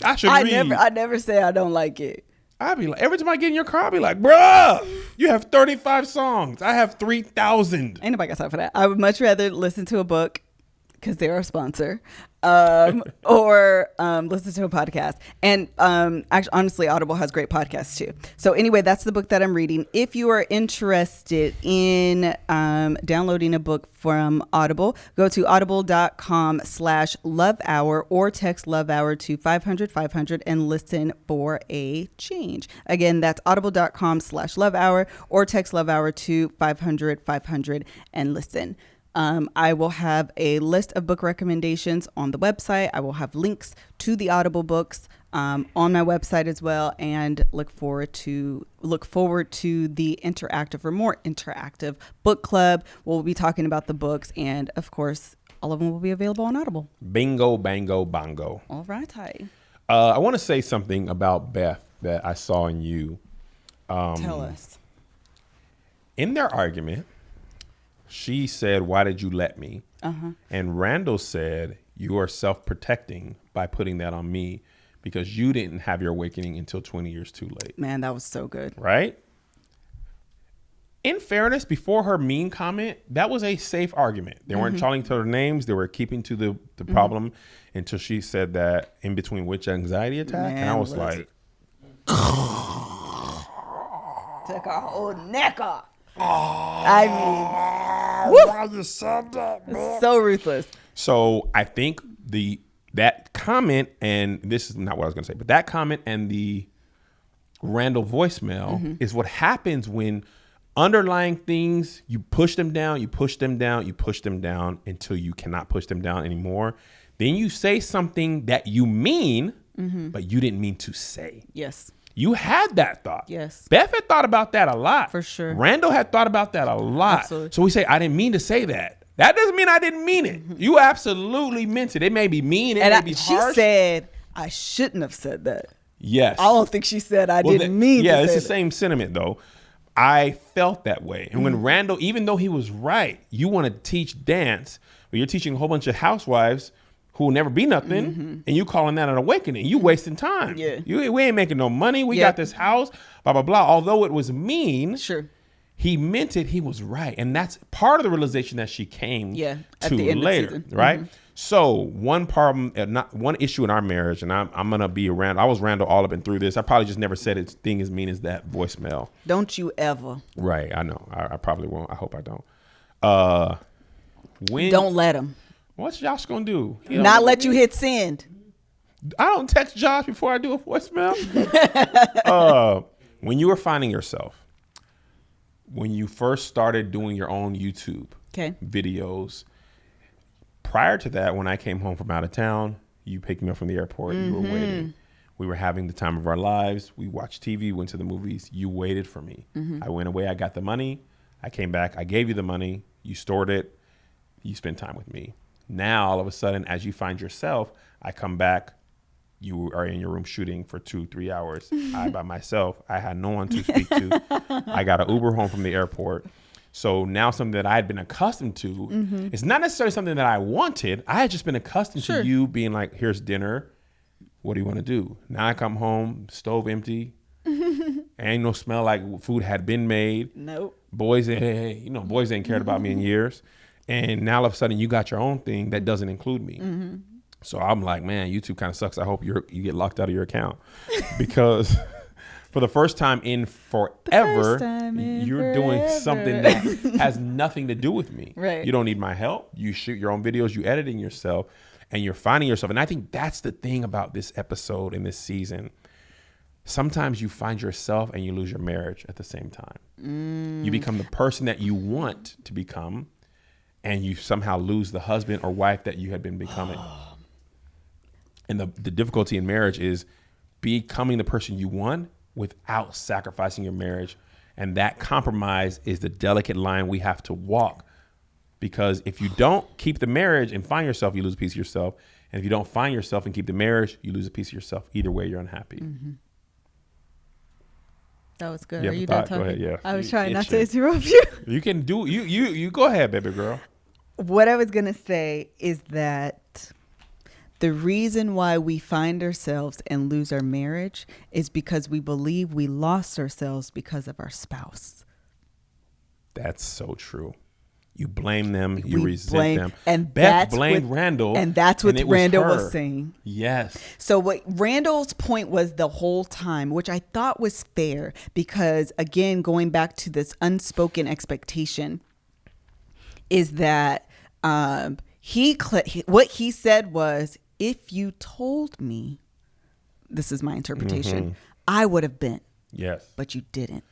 I should read. I never say I don't like it. I'd be like, every time I get in your car, I'd be like, bruh, you have 35 songs. I have 3,000. Ain't nobody got time for that. I would much rather listen to a book because they're our sponsor, or listen to a podcast. And actually, honestly, Audible has great podcasts too. So anyway, that's the book that I'm reading. If you are interested in downloading a book from Audible, go to audible.com/lovehour or text lovehour to 500-500 and listen for a change. Again, that's audible.com/lovehour or text lovehour to 500-500 and listen. I will have a list of book recommendations on the website. I will have links to the Audible books on my website as well, and look forward to the interactive or more interactive book club. We'll be talking about the books, and of course, all of them will be available on Audible. Bingo, bango, bongo. All right, hi. I want to say something about Beth that I saw in you. Tell us. In their argument, she said, "Why did you let me?" And Randall said, "You are self-protecting by putting that on me because you didn't have your awakening until 20 years too late." Man, that was so good. Right? In fairness, before her mean comment, that was a safe argument. They weren't calling to their names. They were keeping to the problem until she said that in between which anxiety attack. Man, and I was listen. like, Took our whole neck off. I mean, why you said that, man? So ruthless. So I think that comment, and this is not what I was going to say, but that comment and the Randall voicemail is what happens when underlying things, you push them down, you push them down, you push them down until you cannot push them down anymore. Then you say something that you mean, but you didn't mean to say. Yes. You had that thought. Yes. Beth had thought about that a lot. For sure. Randall had thought about that a lot. Absolutely. So we say, I didn't mean to say that. That doesn't mean I didn't mean it. You absolutely meant it. It may be mean. It may be harsh. She said, I shouldn't have said that. Yes. I don't think she said I didn't mean to say that. Yeah, it's the same sentiment, though. I felt that way. And when Randall, even though he was right, you want to teach dance, but you're teaching a whole bunch of housewives who will never be nothing, and you calling that an awakening. You wasting time. Yeah. We ain't making no money. We got this house, blah, blah, blah. Although it was mean, Sure. he meant it. He was right. And that's part of the realization that she came at to the end later, of the season. right? So one issue in our marriage, and I'm going to be around. I was Randall all up and through this. I probably just never said a thing as mean as that voicemail. Don't you ever. Right. I know. I probably won't. I hope I don't. Don't let him. What's Josh going to do? Not let you hit send. I don't text Josh before I do a voicemail. When you were finding yourself, when you first started doing your own YouTube videos, prior to that, when I came home from out of town, you picked me up from the airport. You were waiting. We were having the time of our lives. We watched TV, went to the movies. You waited for me. I went away. I got the money. I came back. I gave you the money. You stored it. You spent time with me. Now, all of a sudden, as you find yourself, I come back. You are in your room shooting for 2-3 hours. I by myself. I had no one to speak to. I got an Uber home from the airport. So now something that I had been accustomed to, it's not necessarily something that I wanted. I had just been accustomed to you being like, here's dinner. What do you want to do? Now I come home, stove empty. Ain't no smell like food had been made. Nope. Boys ain't cared about me in years. And now all of a sudden you got your own thing that doesn't include me. So I'm like, man, YouTube kind of sucks. I hope you get locked out of your account because for the first time in forever, you're doing something that has nothing to do with me. Right. You don't need my help. You shoot your own videos, you editing yourself, and you're finding yourself. And I think that's the thing about this episode in this season. Sometimes you find yourself and you lose your marriage at the same time. You become the person that you want to become, and you somehow lose the husband or wife that you had been becoming. And the difficulty in marriage is becoming the person you want without sacrificing your marriage. And that compromise is the delicate line we have to walk. Because if you don't keep the marriage and find yourself, you lose a piece of yourself. And if you don't find yourself and keep the marriage, you lose a piece of yourself. Either way, you're unhappy. That was good. You Are have a you thought? done talking? Go ahead, yeah. I was You trying not to itching. interrupt you. You can do you go ahead, baby girl. What I was going to say is that the reason why we find ourselves and lose our marriage is because we believe we lost ourselves because of our spouse. That's so true. You blame them, you We resent blame- them. and Beth that's blamed what- Randall. And that's what it was Randall her. was saying. Yes. So what Randall's point was the whole time, which I thought was fair, because again, going back to this unspoken expectation, is that what he said was, if you told me, this is my interpretation, I would have been, Yes. but you didn't.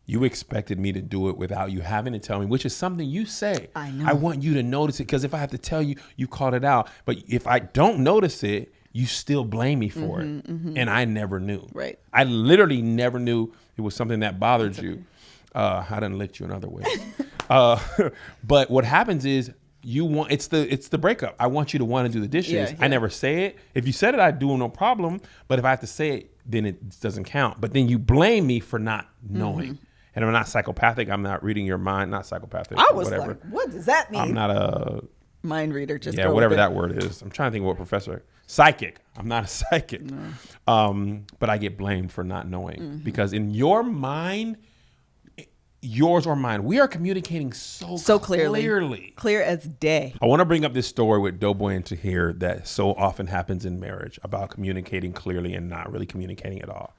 You expected me to do it without you having to tell me, which is something you say. I know. I want you to notice it because if I have to tell you, you called it out. But if I don't notice it, you still blame me for it. And I never knew. Right. I literally never knew it was something that bothered you. I done licked you in other ways. But what happens is it's the breakup. I want you to want to do the dishes. Yeah. I never say it. If you said it, I'd do it, no problem. But if I have to say it, then it doesn't count. But then you blame me for not knowing. And I'm not psychopathic. I'm not reading your mind. Not psychopathic. I was whatever. like, what does that mean? I'm not a Mind reader. Just yeah, go whatever with it. that word is. I'm trying to think of what professor. Psychic. I'm not a psychic. No. But I get blamed for not knowing because in your mind, yours or mine, we are communicating so clearly. Clear as day. I want to bring up this story with Doughboy and Tahir that so often happens in marriage about communicating clearly and not really communicating at all.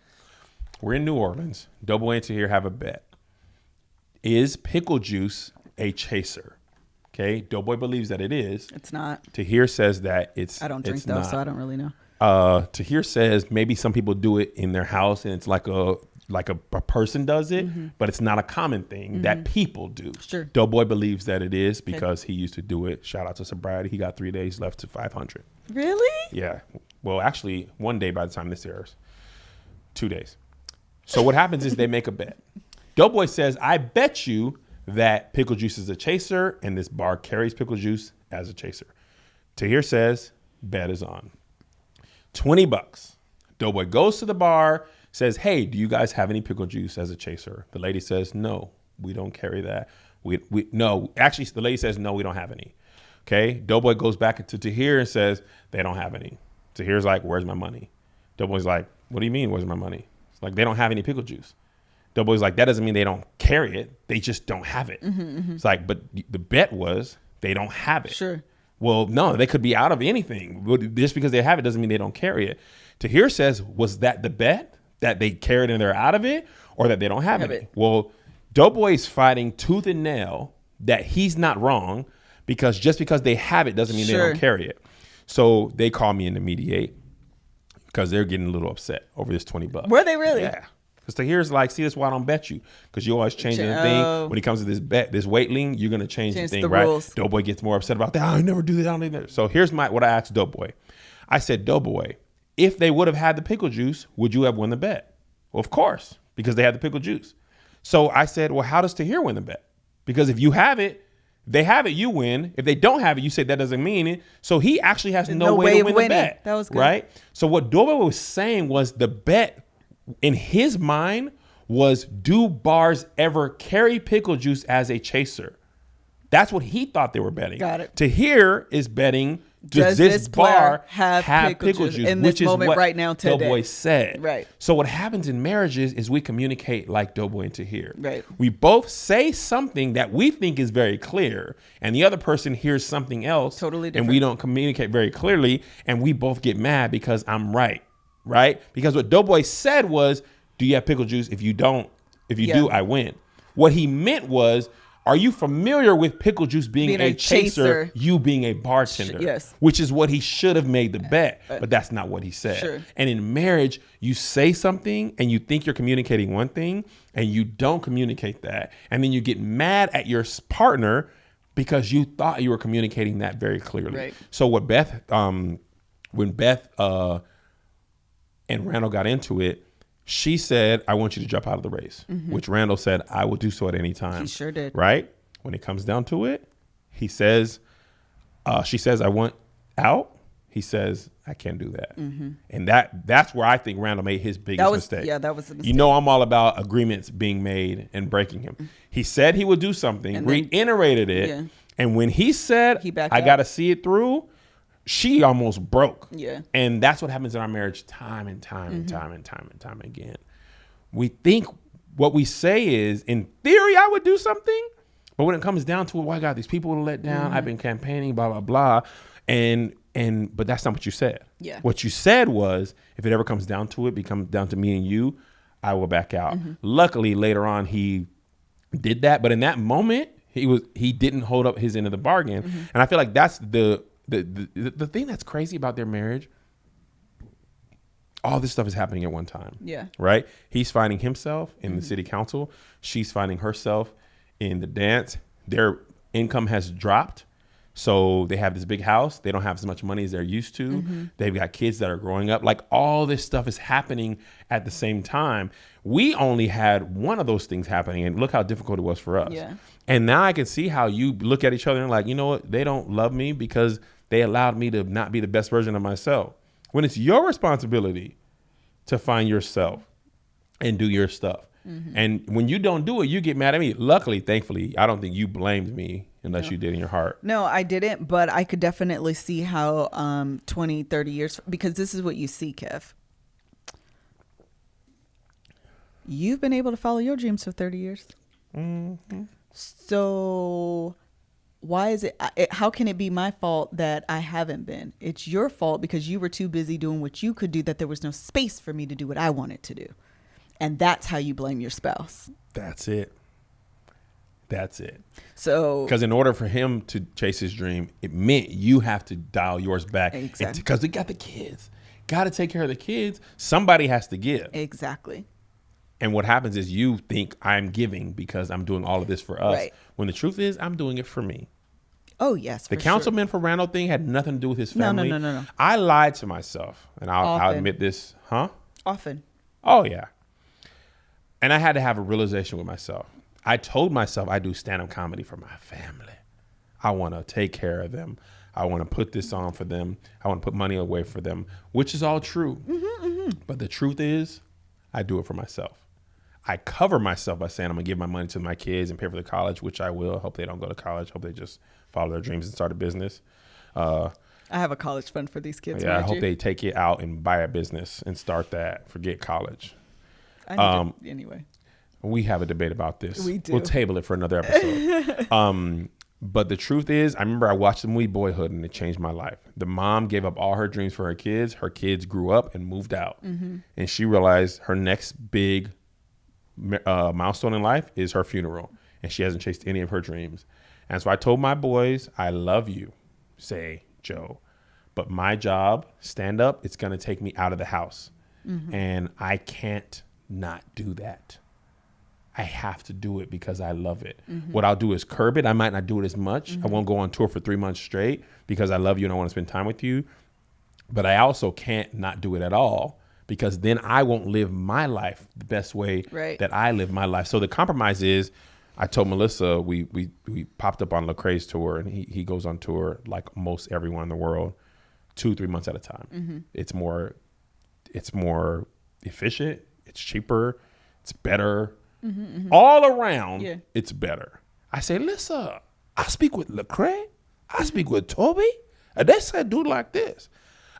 We're in New Orleans. Doughboy and Tahir have a bet. Is pickle juice a chaser? Okay. Doughboy believes that it is. It's not. Tahir says that it's I don't drink it's though, not. so I don't really know. Tahir says maybe some people do it in their house and it's like a person does it, but it's not a common thing that people do. Sure. Doughboy believes that it is because he used to do it. Shout out to sobriety. He got 3 days left to 500. Really? Yeah. Well, actually, 1 day by the time this airs. 2 days. So what happens is they make a bet. Doughboy says, I bet you that pickle juice is a chaser and this bar carries pickle juice as a chaser. Tahir says, bet is on. $20. Doughboy goes to the bar, says, hey, do you guys have any pickle juice as a chaser? The lady says, no, we don't carry that. No, actually, the lady says, no, we don't have any. Okay. Doughboy goes back to Tahir and says, they don't have any. Tahir's like, where's my money? Doughboy's like, what do you mean, where's my money? It's like, they don't have any pickle juice. Doughboy's like, that doesn't mean they don't carry it. They just don't have it. It's like, but the bet was they don't have it. Sure. Well, no, they could be out of anything. Just because they have it doesn't mean they don't carry it. Tahir says, was that the bet? That they carried and they're out of it? Or that they don't have it? Well, Doughboy's fighting tooth and nail that he's not wrong because just because they have it doesn't mean they don't carry it. So they call me in to mediate. because they're getting a little upset over this $20. Were they really? Yeah. Because Tahir's like, see, that's why I don't bet you. Because you always change the thing. When it comes to this bet, this weight lean, you're going to change the thing, right? Rules. Doughboy gets more upset about that. I never do that. I don't do that. So here's what I asked Doughboy. I said, Doughboy, if they would have had the pickle juice, would you have won the bet? Well, of course, because they had the pickle juice. So I said, well, how does Tahir win the bet? Because if you have it, they have it, you win. If they don't have it, you say that doesn't mean it. So he actually has no way to win the bet. That was good. Right? So what Doughboy was saying was the bet in his mind was, do bars ever carry pickle juice as a chaser? That's what he thought they were betting. Got it. Tahir is betting, does this bar have pickle juice? In this which is moment what right now today. Doughboy said. Right. So what happens in marriages is we communicate like Doughboy and Tahir. Right. We both say something that we think is very clear, and the other person hears something else. Totally And different. we don't communicate very clearly, and we both get mad because I'm right. Right? Because what Doughboy said was, do you have pickle juice? If you don't, if you do, I win. What he meant was, are you familiar with pickle juice being a chaser, you being a bartender? Yes. Which is what he should have made the bet, but that's not what he said. Sure. And in marriage, you say something and you think you're communicating one thing and you don't communicate that. And then you get mad at your partner because you thought you were communicating that very clearly. Right. So what when Beth and Randall got into it, she said, I want you to jump out of the race, which Randall said, I will do so at any time. He sure did. Right? When it comes down to it, he says, she says, I want out. He says, I can't do that. And that's where I think Randall made his biggest mistake. Yeah, that was a mistake. You know, I'm all about agreements being made and breaking him. He said he would do something, And then- reiterated it. Yeah. And when he said, He backed I out. got to see it through, she almost broke. Yeah. And that's what happens in our marriage time and time and time and time and time again. We think what we say is, in theory, I would do something. But when it comes down to it, well, I got these people to let down. I've been campaigning, blah, blah, blah. But that's not what you said. Yeah. What you said was, if it ever comes down to it, becomes down to me and you, I will back out. Luckily, later on, he did that. But in that moment, he didn't hold up his end of the bargain. And I feel like that's the thing that's crazy about their marriage. All this stuff is happening at one time. Yeah. Right? He's finding himself in the city council. She's finding herself in the dance. Their income has dropped. So they have this big house. They don't have as much money as they're used to. They've got kids that are growing up. Like, all this stuff is happening at the same time. We only had one of those things happening, and look how difficult it was for us. Yeah. And now I can see how you look at each other and like, you know what? They don't love me because they allowed me to not be the best version of myself. When it's your responsibility to find yourself and do your stuff. And when you don't do it, you get mad at me. Luckily, thankfully, I don't think you blamed me unless you did in your heart. No, I didn't, but I could definitely see how 20, 30 years, because this is what you see, Kev. You've been able to follow your dreams for 30 years. So why is it, how can it be my fault that I haven't been? It's your fault because you were too busy doing what you could do that there was no space for me to do what I wanted to do. And that's how you blame your spouse. That's it. So, Because in order for him to chase his dream, it meant you have to dial yours back. Exactly. Because we got the kids. Got to take care of the kids. Somebody has to give. exactly. And what happens is you think I'm giving because I'm doing all of this for us. Right. When the truth is, I'm doing it for me. Oh, yes. The councilman for Randall thing had nothing to do with his No, family. no. I lied to myself. And I'll Often. admit this. Huh? Often. Oh, yeah. And I had to have a realization with myself. I told myself I do stand-up comedy for my family. I want to take care of them. I want to put this on for them. I want to put money away for them, which is all true. But the truth is, I do it for myself. I cover myself by saying I'm going to give my money to my kids and pay for the college, which I will. Hope they don't go to college. Hope they just follow their dreams and start a business. I have a college fund for these kids. Yeah, I hope they take it out and buy a business and start that. Forget college. Anyway. We have a debate about this. We do. We'll table it for another episode. But the truth is, I remember I watched the movie Boyhood and it changed my life. The mom gave up all her dreams for her kids. Her kids grew up and moved out. And she realized her next big milestone in life is her funeral. And she hasn't chased any of her dreams. And so I told my boys, I love you, say Joe, But my job, stand up, it's going to take me out of the house. And I can't not do that. I have to do it because I love it. What I'll do is curb it. I might not do it as much. I won't go on tour for 3 months straight because I love you and I want to spend time with you. But I also can't not do it at all because then I won't live my life the best way that I live my life. So the compromise is, I told Melissa, we popped up on Lecrae's tour, and he goes on tour like most everyone in the world, 2-3 months at a time. It's more efficient. It's cheaper. It's better. All around, it's better. I say, listen, I speak with Lecrae. I speak with Toby. And they said, do it like this.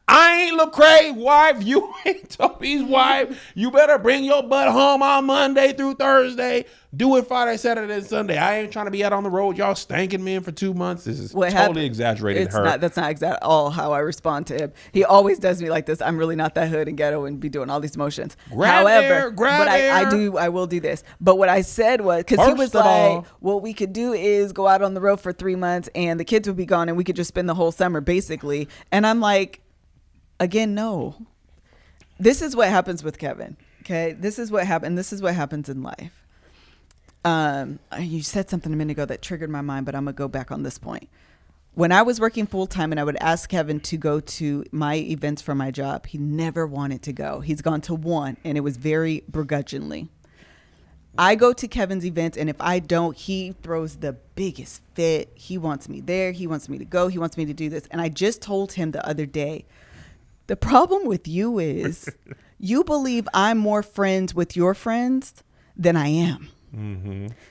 I ain't Lecrae's wife. You ain't Toby's wife. You better bring your butt home on Monday through Thursday. Do it Friday, Saturday, and Sunday. I ain't trying to be out on the road. Y'all stanking me in for 2 months. This is totally exaggerated. That's not exact all how I respond to him. He always does me like this. I'm really not that hood and ghetto and be doing all these motions. I will do this. But what I said was, because he was like, what we could do is go out on the road for 3 months and the kids would be gone and we could just spend the whole summer basically. And I'm like, again, no. This is what happens with Kevin. Okay, this is what happened. This is what happens in life. You said something a minute ago that triggered my mind, but I'm gonna go back on this point. When I was working full time and I would ask Kevin to go to my events for my job, he never wanted to go. He's gone to one, and it was very begrudgingly. I go to Kevin's events, and if I don't, he throws the biggest fit. He wants me there. He wants me to go. He wants me to do this. And I just told him the other day, the problem with you is you believe I'm more friends with your friends than I am.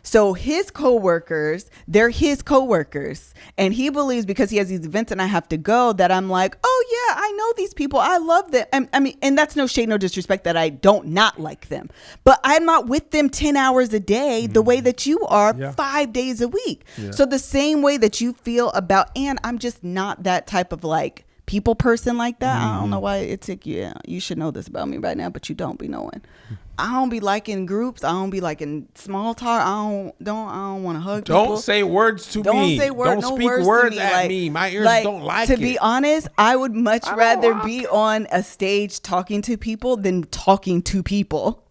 So his coworkers, they're his coworkers, and he believes because he has these events and I have to go that I'm like, oh yeah, I know these people, I love them. I mean, and that's no shade, no disrespect that I don't not like them, but I'm not with them 10 hours a day the way that you are 5 days a week. So the same way that you feel about, and I'm just not that type of like people person like that. I don't know why it took you. You should know this about me right now, but you don't be knowing. I don't be liking groups. I don't be liking small talk. I don't want to hug people. Don't say words to me. Don't speak words at me. My ears don't like it. To be honest, I would much rather be on a stage talking to people than talking to people.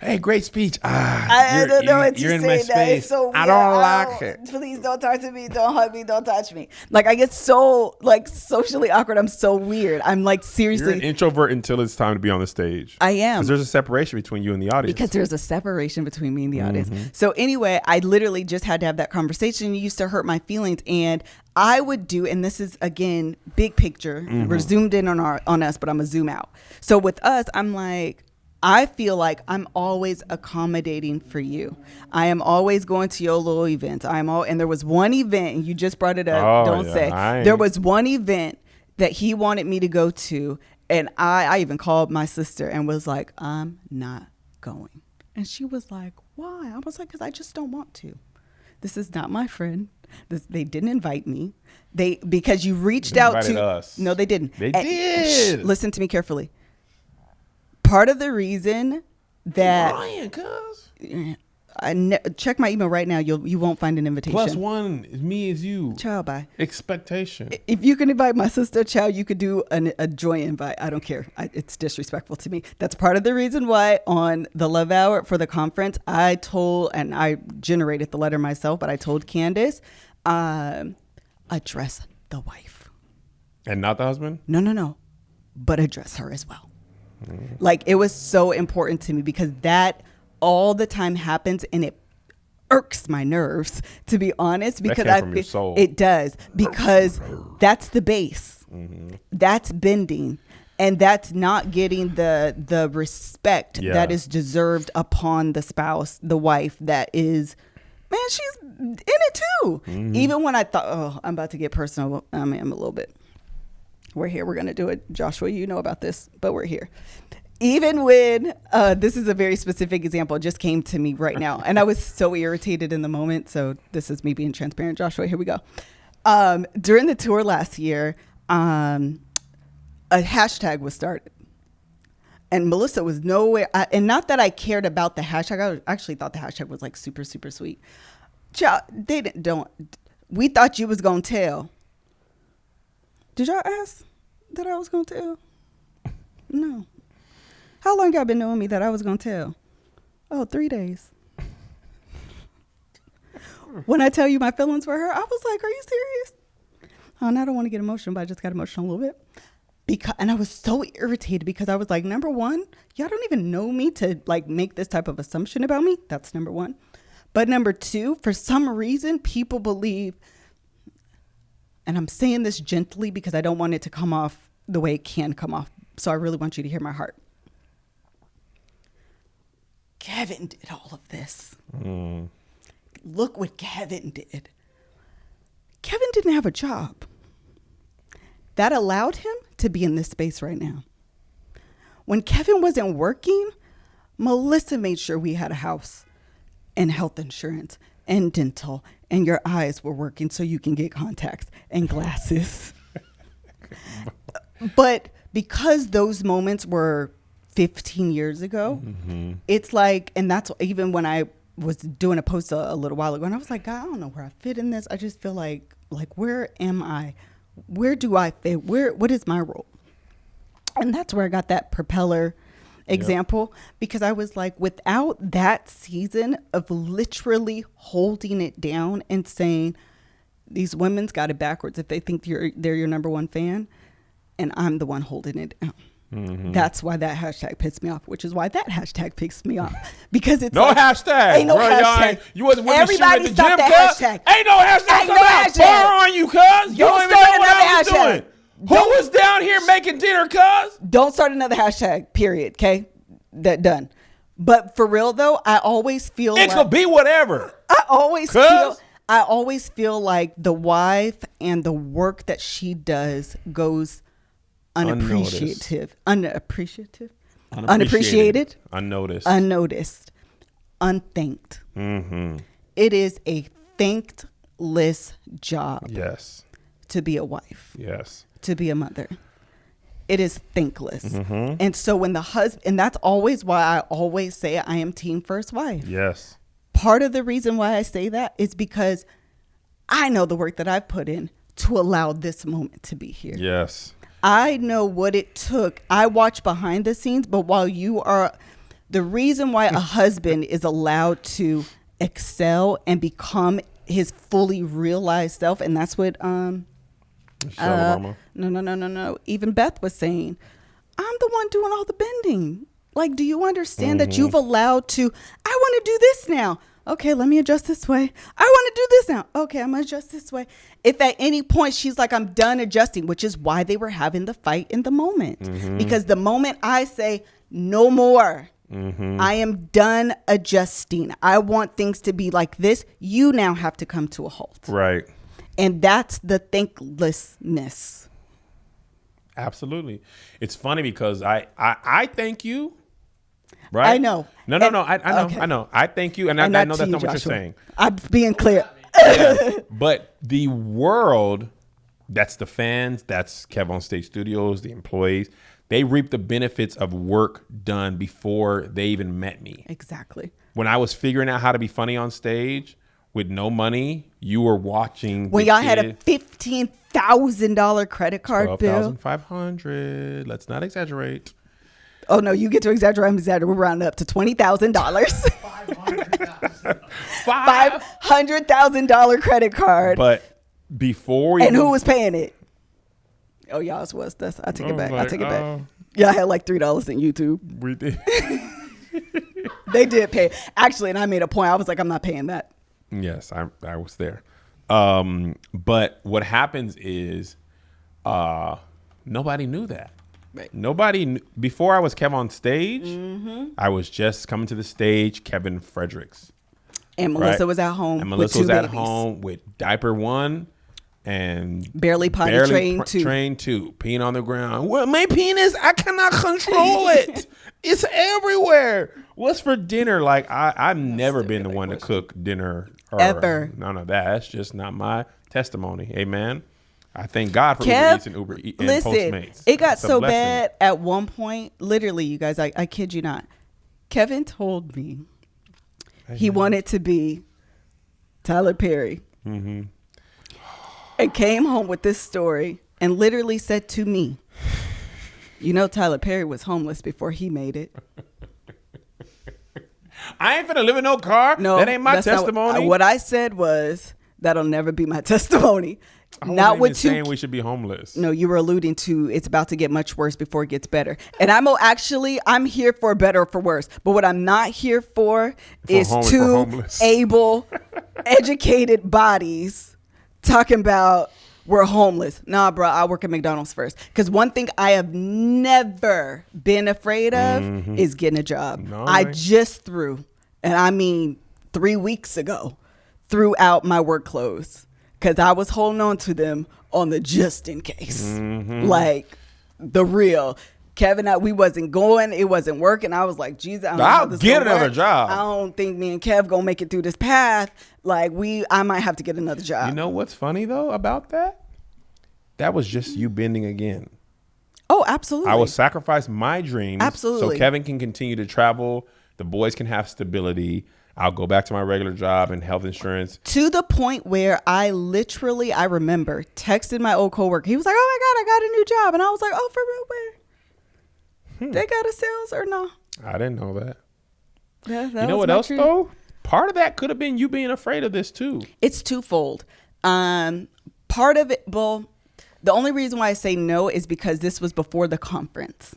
Hey, great speech. I don't know what you're you in my say. space. It's so weird. I don't like it. Please don't talk to me. Don't hug me. Don't touch me. Like I get so like socially awkward. I'm so weird. I'm like seriously. You're an introvert until it's time to be on the stage. I am. Because there's a separation between you and the audience. Because there's a separation between me and the audience. So anyway, I literally just had to have that conversation. It used to hurt my feelings, and I would do, and this is again big picture. We're zoomed in on us, but I'm gonna zoom out. So with us, I'm like, I feel like I'm always accommodating for you. I am always going to your little events. And there was one event, and you just brought it up. There was one event that he wanted me to go to, and I even called my sister and was like, I'm not going. And she was like, why? I was like, because I just don't want to. This is not my friend. They didn't invite me. Because you reached out to us. No, they didn't. They did. Listen to me carefully. Part of the reason that Ryan, cuz check my email right now, you won't find an invitation. +1 is me is you. Ciao, bye. Expectation. If you can invite my sister, ciao, you could do a joint invite. I don't care. It's disrespectful to me. That's part of the reason why on the Love Hour for the conference, I generated the letter myself, but I told Candace, address the wife. And not the husband? No. But address her as well. Like it was so important to me because that all the time happens and it irks my nerves, to be honest, because that came from your soul. It does, because that's the base. That's bending, and that's not getting the respect that is deserved upon the spouse, the wife that is, man, she's in it too. Even when I thought, I'm about to get personal. I mean, I'm a little bit. We're here. We're going to do it. Joshua, you know about this, but we're here. Even when, this is a very specific example, it just came to me right now. And I was so irritated in the moment. So this is me being transparent. Joshua, here we go. During the tour last year, a hashtag was started. And Melissa was nowhere. And not that I cared about the hashtag. I actually thought the hashtag was like super, super sweet. We thought you was going to tell. Did y'all ask that I was going to tell? No. How long y'all been knowing me that I was going to tell? Oh, 3 days. When I tell you my feelings for her, I was like, are you serious? Oh, and I don't want to get emotional, but I just got emotional a little bit. And I was so irritated because I was like, number one, y'all don't even know me to like make this type of assumption about me. That's number one. But number two, for some reason, people believe, and I'm saying this gently because I don't want it to come off the way it can come off. So I really want you to hear my heart. Kevin did all of this. Look what Kevin did. Kevin didn't have a job. That allowed him to be in this space right now. When Kevin wasn't working, Melissa made sure we had a house and health insurance and dental, and your eyes were working so you can get contacts and glasses. But because those moments were 15 years ago, it's like, and that's even when I was doing a post a little while ago, and I was like, God, I don't know where I fit in this. I just feel like where am I? Where do I fit? What is my role? And that's where I got that propeller example, because I was like, without that season of literally holding it down and saying, these women's got it backwards if they think they're your number one fan, and I'm the one holding it down. That's why that hashtag pissed me off, which is why that hashtag pissed me off, because it's no like, hashtag. Ain't no Bro, hashtag. You wasn't with Everybody the gym, stop that cuz. hashtag. Ain't no hashtag. Ain't no Ain't hashtag. bar on you, cuz. You Don't don't even start know what I another was hashtag. doing. Who was down here making dinner, cuz? Don't start another hashtag, period. Okay? That done. But for real though, I always feel It could be whatever. I always Cuz? feel like the wife and the work that she does goes unappreciated, unnoticed, unthanked. It is a thankless job. Yes. To be a wife. Yes. To be a mother. It is thankless. And so when the husband, and that's always why I always say I am team first wife. Yes. Part of the reason why I say that is because I know the work that I've put in to allow this moment to be here. Yes. I know what it took. I watch behind the scenes, but while you are, the reason why a husband is allowed to excel and become his fully realized self, and that's what no. Even Beth was saying, I'm the one doing all the bending. Like, do you understand that you've allowed to, I want to do this now. Okay, let me adjust this way. I want to do this now. Okay, I'm going to adjust this way. If at any point she's like, I'm done adjusting, which is why they were having the fight in the moment. Because the moment I say, no more, I am done adjusting. I want things to be like this. You now have to come to a halt. Right. And that's the thanklessness. Absolutely. It's funny because I thank you. Right? I know. No. I know. Okay. I know. I thank you. And I know that's not what you're saying. I'm being clear. Yeah. But the world, that's the fans, that's Kev on Stage Studios, the employees, they reap the benefits of work done before they even met me. Exactly. When I was figuring out how to be funny on stage with no money, you were watching. When y'all had a $15,000 credit card bill. $12,500. Let's not exaggerate. Oh no, you get to exaggerate. I'm exaggerating. We're rounding up to $20,000. $500,000 credit card. But before you, and who was paying it? Oh, y'all's was. That's. I take it back. I take it back. Yeah, I had like $3 in YouTube. We did. They did pay. Actually, and I made a point. I was like, I'm not paying that. Yes, I was there. But what happens is nobody knew that. Right. Nobody knew. Before I was Kev on Stage, I was just coming to the stage, Kevin Fredericks. And Melissa was at home. And Melissa with was two at babies. home with diaper 1 and barely potty trained 2. Trained 2, peeing on the ground. Well, my penis, I cannot control it. It's everywhere. What's for dinner? Like I've never been the one to cook dinner ever. None of that. That's just not my testimony. Amen. I thank God for Kev, Uber Eats and Uber Eats and listen, Postmates. it got It's a so blessing. bad at one point. Literally, you guys, I kid you not. Kevin told me he wanted to be Tyler Perry. And came home with this story and literally said to me, you know, Tyler Perry was homeless before he made it. I ain't finna live in no car. No, that ain't my that's not testimony. what I said was, that'll never be my testimony. I wasn't Not even what you saying we should be homeless. No, you were alluding to it's about to get much worse before it gets better. And I'm here for better or for worse. But what I'm not here for is two able, educated bodies talking about we're homeless. Nah, bro, I work at McDonald's first. Because one thing I have never been afraid of is getting a job. No, I just threw, and I mean 3 weeks ago, threw out my work clothes. Because I was holding on to them on the just in case. Like the real. Kevin, we wasn't going. It wasn't working. I was like, Jesus, I'll get another job. I don't think me and Kev going to make it through this path. Like I might have to get another job. You know what's funny though about that? That was just you bending again. Oh, absolutely. I will sacrifice my dreams. Absolutely. So Kevin can continue to travel. The boys can have stability. I'll go back to my regular job and health insurance. To the point where I remember, texted my old coworker. He was like, oh my God, I got a new job. And I was like, oh, for real, where? They got a sales or no? I didn't know that. That you know what else, though? Part of that could have been you being afraid of this, too. It's twofold. Part of it, well, the only reason why I say no is because this was before the conference.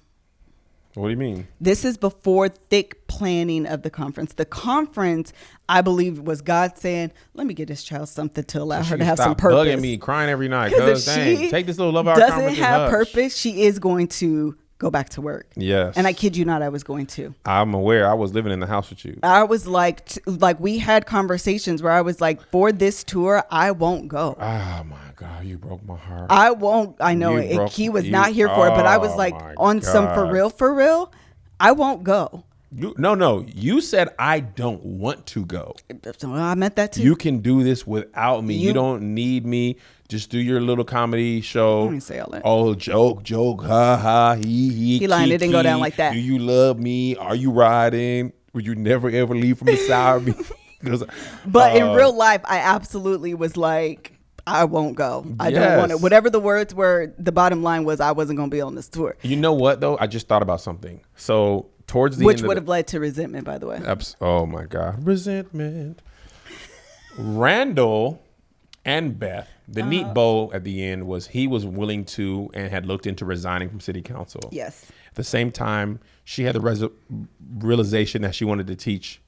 What do you mean? This is before thick planning of the conference. The conference, I believe, was God saying, let me get this child something to allow her to have some purpose. Bugging me, crying every night. Cause dang, take this little love hour conference. Doesn't have purpose. She is going to go back to work. Yes. And I kid you not, I was going to. I'm aware. I was living in the house with you. I was like we had conversations where I was like, for this tour, I won't go. Oh my God, you broke my heart. I won't. I know he was not here for it, but I was like on some for real, I won't go. No. You said I don't want to go. So I meant that too. You can do this without me. You don't need me. Just do your little comedy show. I didn't say all that. Oh, joke, ha ha, he. He lying. It didn't go down like that. Do you love me? Are you riding? Would you never ever leave from beside me? But in real life, I absolutely was like, I won't go. I don't want it. Whatever the words were, the bottom line was I wasn't going to be on this tour. You know what, though? I just thought about something. So towards the Which end would have led to resentment, by the way. Oh, my God. Resentment. Randall and Beth, the neat bow at the end was he was willing to and had looked into resigning from city council. Yes. At the same time, she had the realization that she wanted to teach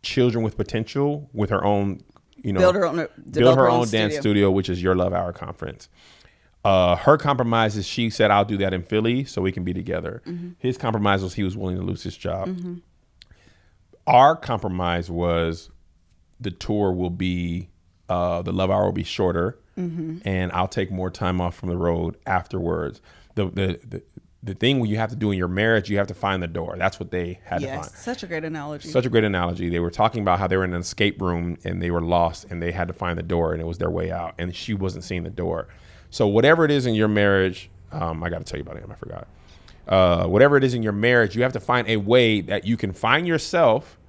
children with potential with her own, build her own dance studio, which is Your Love Hour Conference. Her compromise is she said, I'll do that in Philly so we can be together. Mm-hmm. His compromise was he was willing to lose his job. Mm-hmm. Our compromise was the tour will be, the Love Hour will be shorter, and I'll take more time off from the road afterwards. The thing when you have to do in your marriage, you have to find the door. That's what they had to find. Such a great analogy. Such a great analogy. They were talking about how they were in an escape room and they were lost and they had to find the door and it was their way out and she wasn't seeing the door. So whatever it is in your marriage, I got to tell you about him. I forgot. Whatever it is in your marriage, you have to find a way that you can find yourself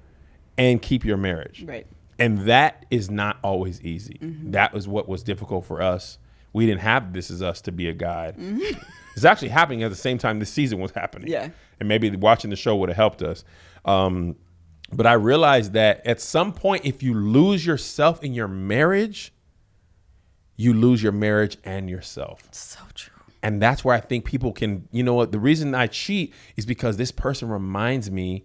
and keep your marriage. Right. And that is not always easy. Mm-hmm. That was what was difficult for us. We didn't have This Is Us to be a guide. Mm-hmm. It's actually happening at the same time this season was happening. Yeah. And maybe watching the show would have helped us. But I realized that at some point, if you lose yourself in your marriage, you lose your marriage and yourself. So true. And that's where I think people can, the reason I cheat is because this person reminds me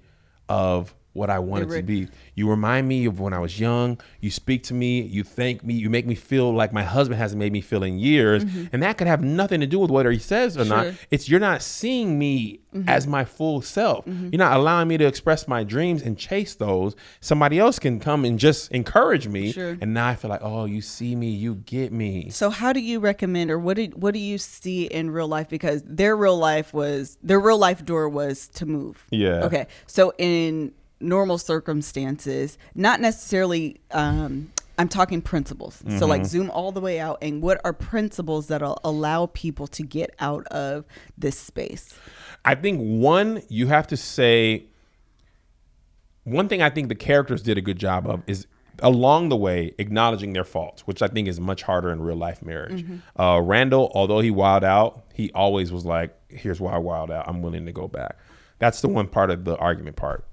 of what I wanted to be. You remind me of when I was young. You speak to me. You thank me. You make me feel like my husband hasn't made me feel in years. Mm-hmm. And that could have nothing to do with whether he says or not. It's you're not seeing me as my full self. Mm-hmm. You're not allowing me to express my dreams and chase those. Somebody else can come and just encourage me. Sure. And now I feel like, oh, you see me. You get me. So how do you recommend or what do you see in real life? Because their real life door was to move. Yeah. Okay. So in normal circumstances, not necessarily I'm talking principles. Mm-hmm. So like zoom all the way out and what are principles that'll allow people to get out of this space? I think one thing I think the characters did a good job of is along the way, acknowledging their faults, which I think is much harder in real life marriage. Randall, although he wilded out, he always was like, here's why I wild out. I'm willing to go back. That's the one part of the argument part.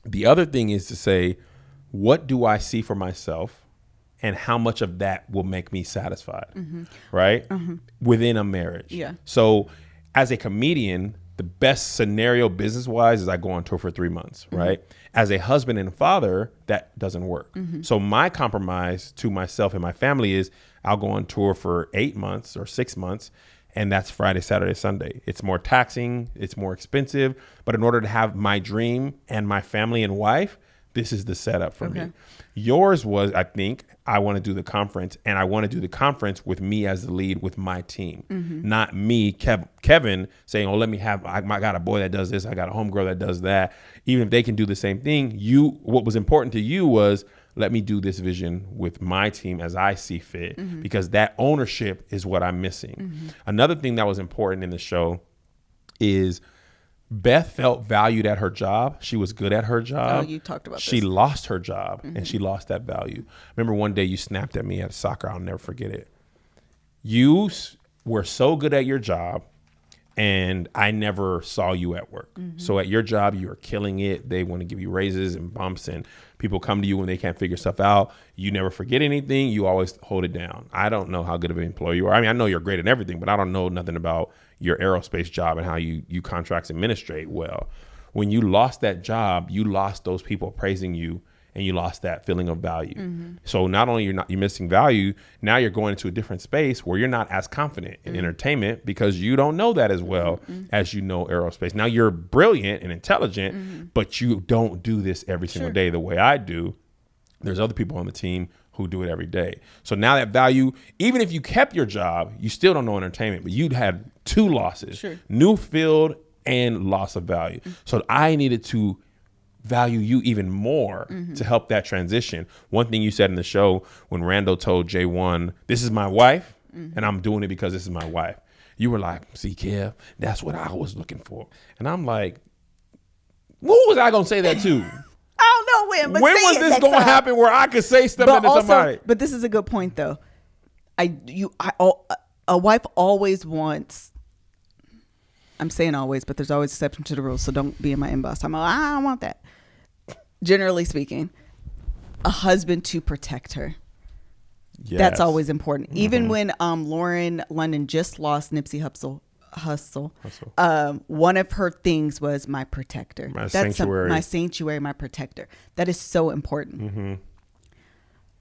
The other thing is to say, what do I see for myself and how much of that will make me satisfied, right? Within a marriage. Yeah. So as a comedian, the best scenario business-wise is I go on tour for 3 months, right? As a husband and father, that doesn't work. So my compromise to myself and my family is I'll go on tour for 8 months or 6 months, and that's Friday, Saturday, Sunday. It's more taxing, it's more expensive, but in order to have my dream and my family and wife, this is the setup for me. Yours was, I think, I want to do the conference, and I want to do the conference with me as the lead with my team, not me, Kevin, saying, oh, let me have, I got a boy that does this, I got a homegirl that does that. Even if they can do the same thing, what was important to you was, let me do this vision with my team as I see fit, because that ownership is what I'm missing. Another thing that was important in the show is Beth felt valued at her job. She was good at her job. Oh, you talked about She this. lost her job and she lost that value. Remember one day you snapped at me at soccer. I'll never forget it. You were so good at your job and I never saw you at work. So at your job, you were killing it. They want to give you raises and bumps and people come to you when they can't figure stuff out. You never forget anything. You always hold it down. I don't know how good of an employee you are. I mean, I know you're great at everything, but I don't know nothing about your aerospace job and how you contracts administrate well. When you lost that job, you lost those people praising you and you lost that feeling of value. So not only you're missing value, now you're going into a different space where you're not as confident in entertainment because you don't know that as well as you know aerospace. Now you're brilliant and intelligent, but you don't do this every single day the way I do. There's other people on the team who do it every day. So now that value, even if you kept your job, you still don't know entertainment, but you'd had 2 losses, new field and loss of value. So I needed to value you even more to help that transition. One thing you said in the show when Randall told J1, this is my wife and I'm doing it because this is my wife. You were like, see, Kev, that's what I was looking for. And I'm like, who was I going to say that to? I don't know when, but when say was it this next going to time. happen where I could say something to somebody? But this is a good point, though. A wife always wants. I'm saying always, but there's always exception to the rule. So don't be in my inbox. I'm like, I don't want that. Generally speaking, a husband to protect her. Yes. That's always important. Even when Lauren London just lost Nipsey Hussle. One of her things was my protector. My sanctuary. My sanctuary, my protector. That is so important.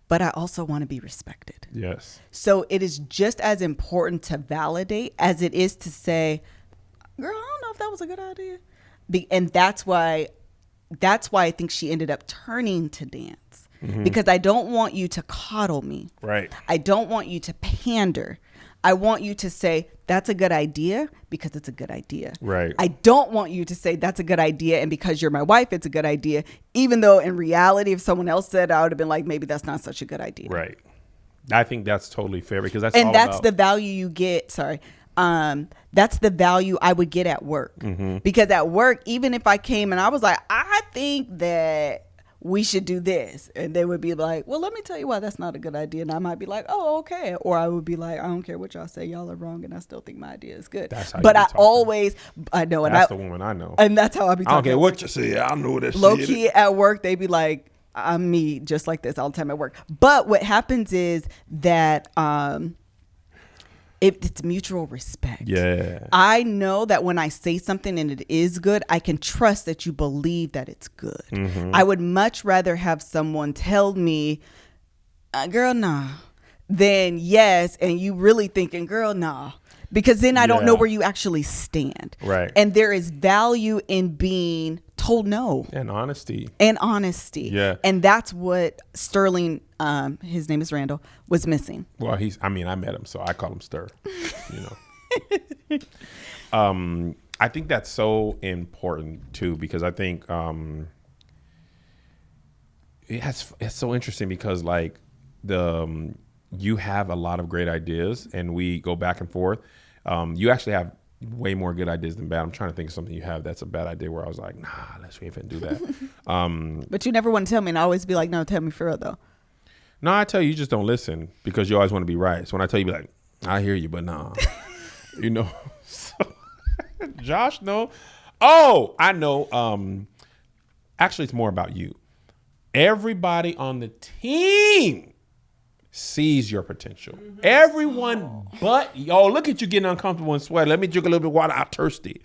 But I also want to be respected. Yes. So it is just as important to validate as it is to say, girl, I don't know if that was a good idea. And that's why I think she ended up turning to dance. Because I don't want you to coddle me. Right. I don't want you to pander. I want you to say, that's a good idea because it's a good idea. Right. I don't want you to say that's a good idea and because you're my wife, it's a good idea. Even though in reality, if someone else said, I would have been like, maybe that's not such a good idea. Right. I think that's totally fair because that's the value you get. Sorry. That's the value I would get at work. Because at work, even if I came and I was like, I think that we should do this. And they would be like, well, let me tell you why that's not a good idea. And I might be like, oh, okay. Or I would be like, I don't care what y'all say. Y'all are wrong. And I still think my idea is good. That's how but you I be talking. always, I know. And That's the woman I know. And that's how I be talking. I don't care what you say. I know that Low shit. key at work, they be like, I'm me just like this all the time at work. But what happens is that, it's mutual respect. Yeah. I know that when I say something and it is good, I can trust that you believe that it's good. I would much rather have someone tell me, girl, nah, than yes, and you really thinking, girl, nah. Because then I don't know where you actually stand. Right. And there is value in being told no. And honesty. Yeah. And that's what Sterling, his name is Randall, was missing. Well, I met him, so I call him Stir. You know. I think that's so important too, because I think it's so interesting because like you have a lot of great ideas and we go back and forth. You actually have way more good ideas than bad. I'm trying to think of something you have that's a bad idea where I was like, nah, we ain't finna do that. But you never want to tell me, and I always be like, no, tell me for real though. No, I tell you, you just don't listen because you always want to be right. So when I tell you, be like, I hear you, but nah. You know. So, Josh, no. Oh, I know. Actually, it's more about you. Everybody on the team sees your potential. Everyone but, look at you getting uncomfortable and sweaty. Let me drink a little bit of water. I'm thirsty.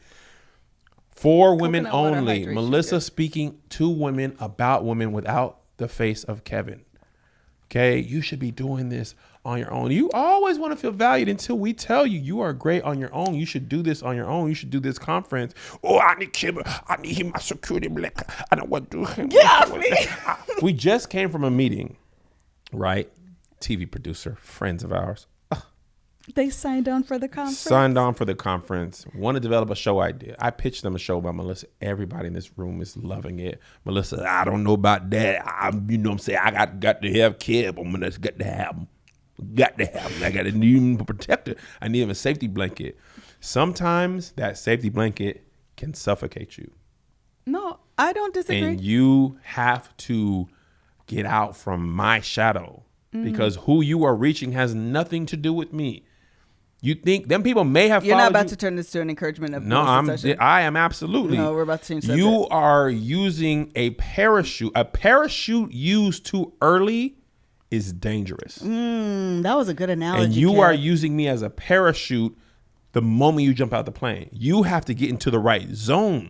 For women Coconut water only. hydration, Melissa good. speaking to women about women without the face of Kevin. Okay, you should be doing this on your own. You always want to feel valued until we tell you you are great on your own. You should do this on your own. You should do this conference. Oh, I need Kevin. I need him, my security black. I don't want to do him. Yeah, We just came from a meeting, right? TV producer, friends of ours. They signed on for the conference. Signed on for the conference. Want to develop a show idea. I pitched them a show about Melissa. Everybody in this room is loving it. Melissa, I don't know about that. You know what I'm saying? I got to have Kev. I'm gonna got to have him. Got to have him. I got to need him a protector. I need him a safety blanket. Sometimes that safety blanket can suffocate you. No, I don't disagree. And you have to get out from my shadow because who you are reaching has nothing to do with me. You think them people may have You're not followed about you. to turn this to an encouragement of No, session. I am absolutely. No, we're about to change subject. You are using a parachute. A parachute used too early is dangerous. That was a good analogy. And you Kev. are using me as a parachute the moment you jump out the plane. You have to get into the right zone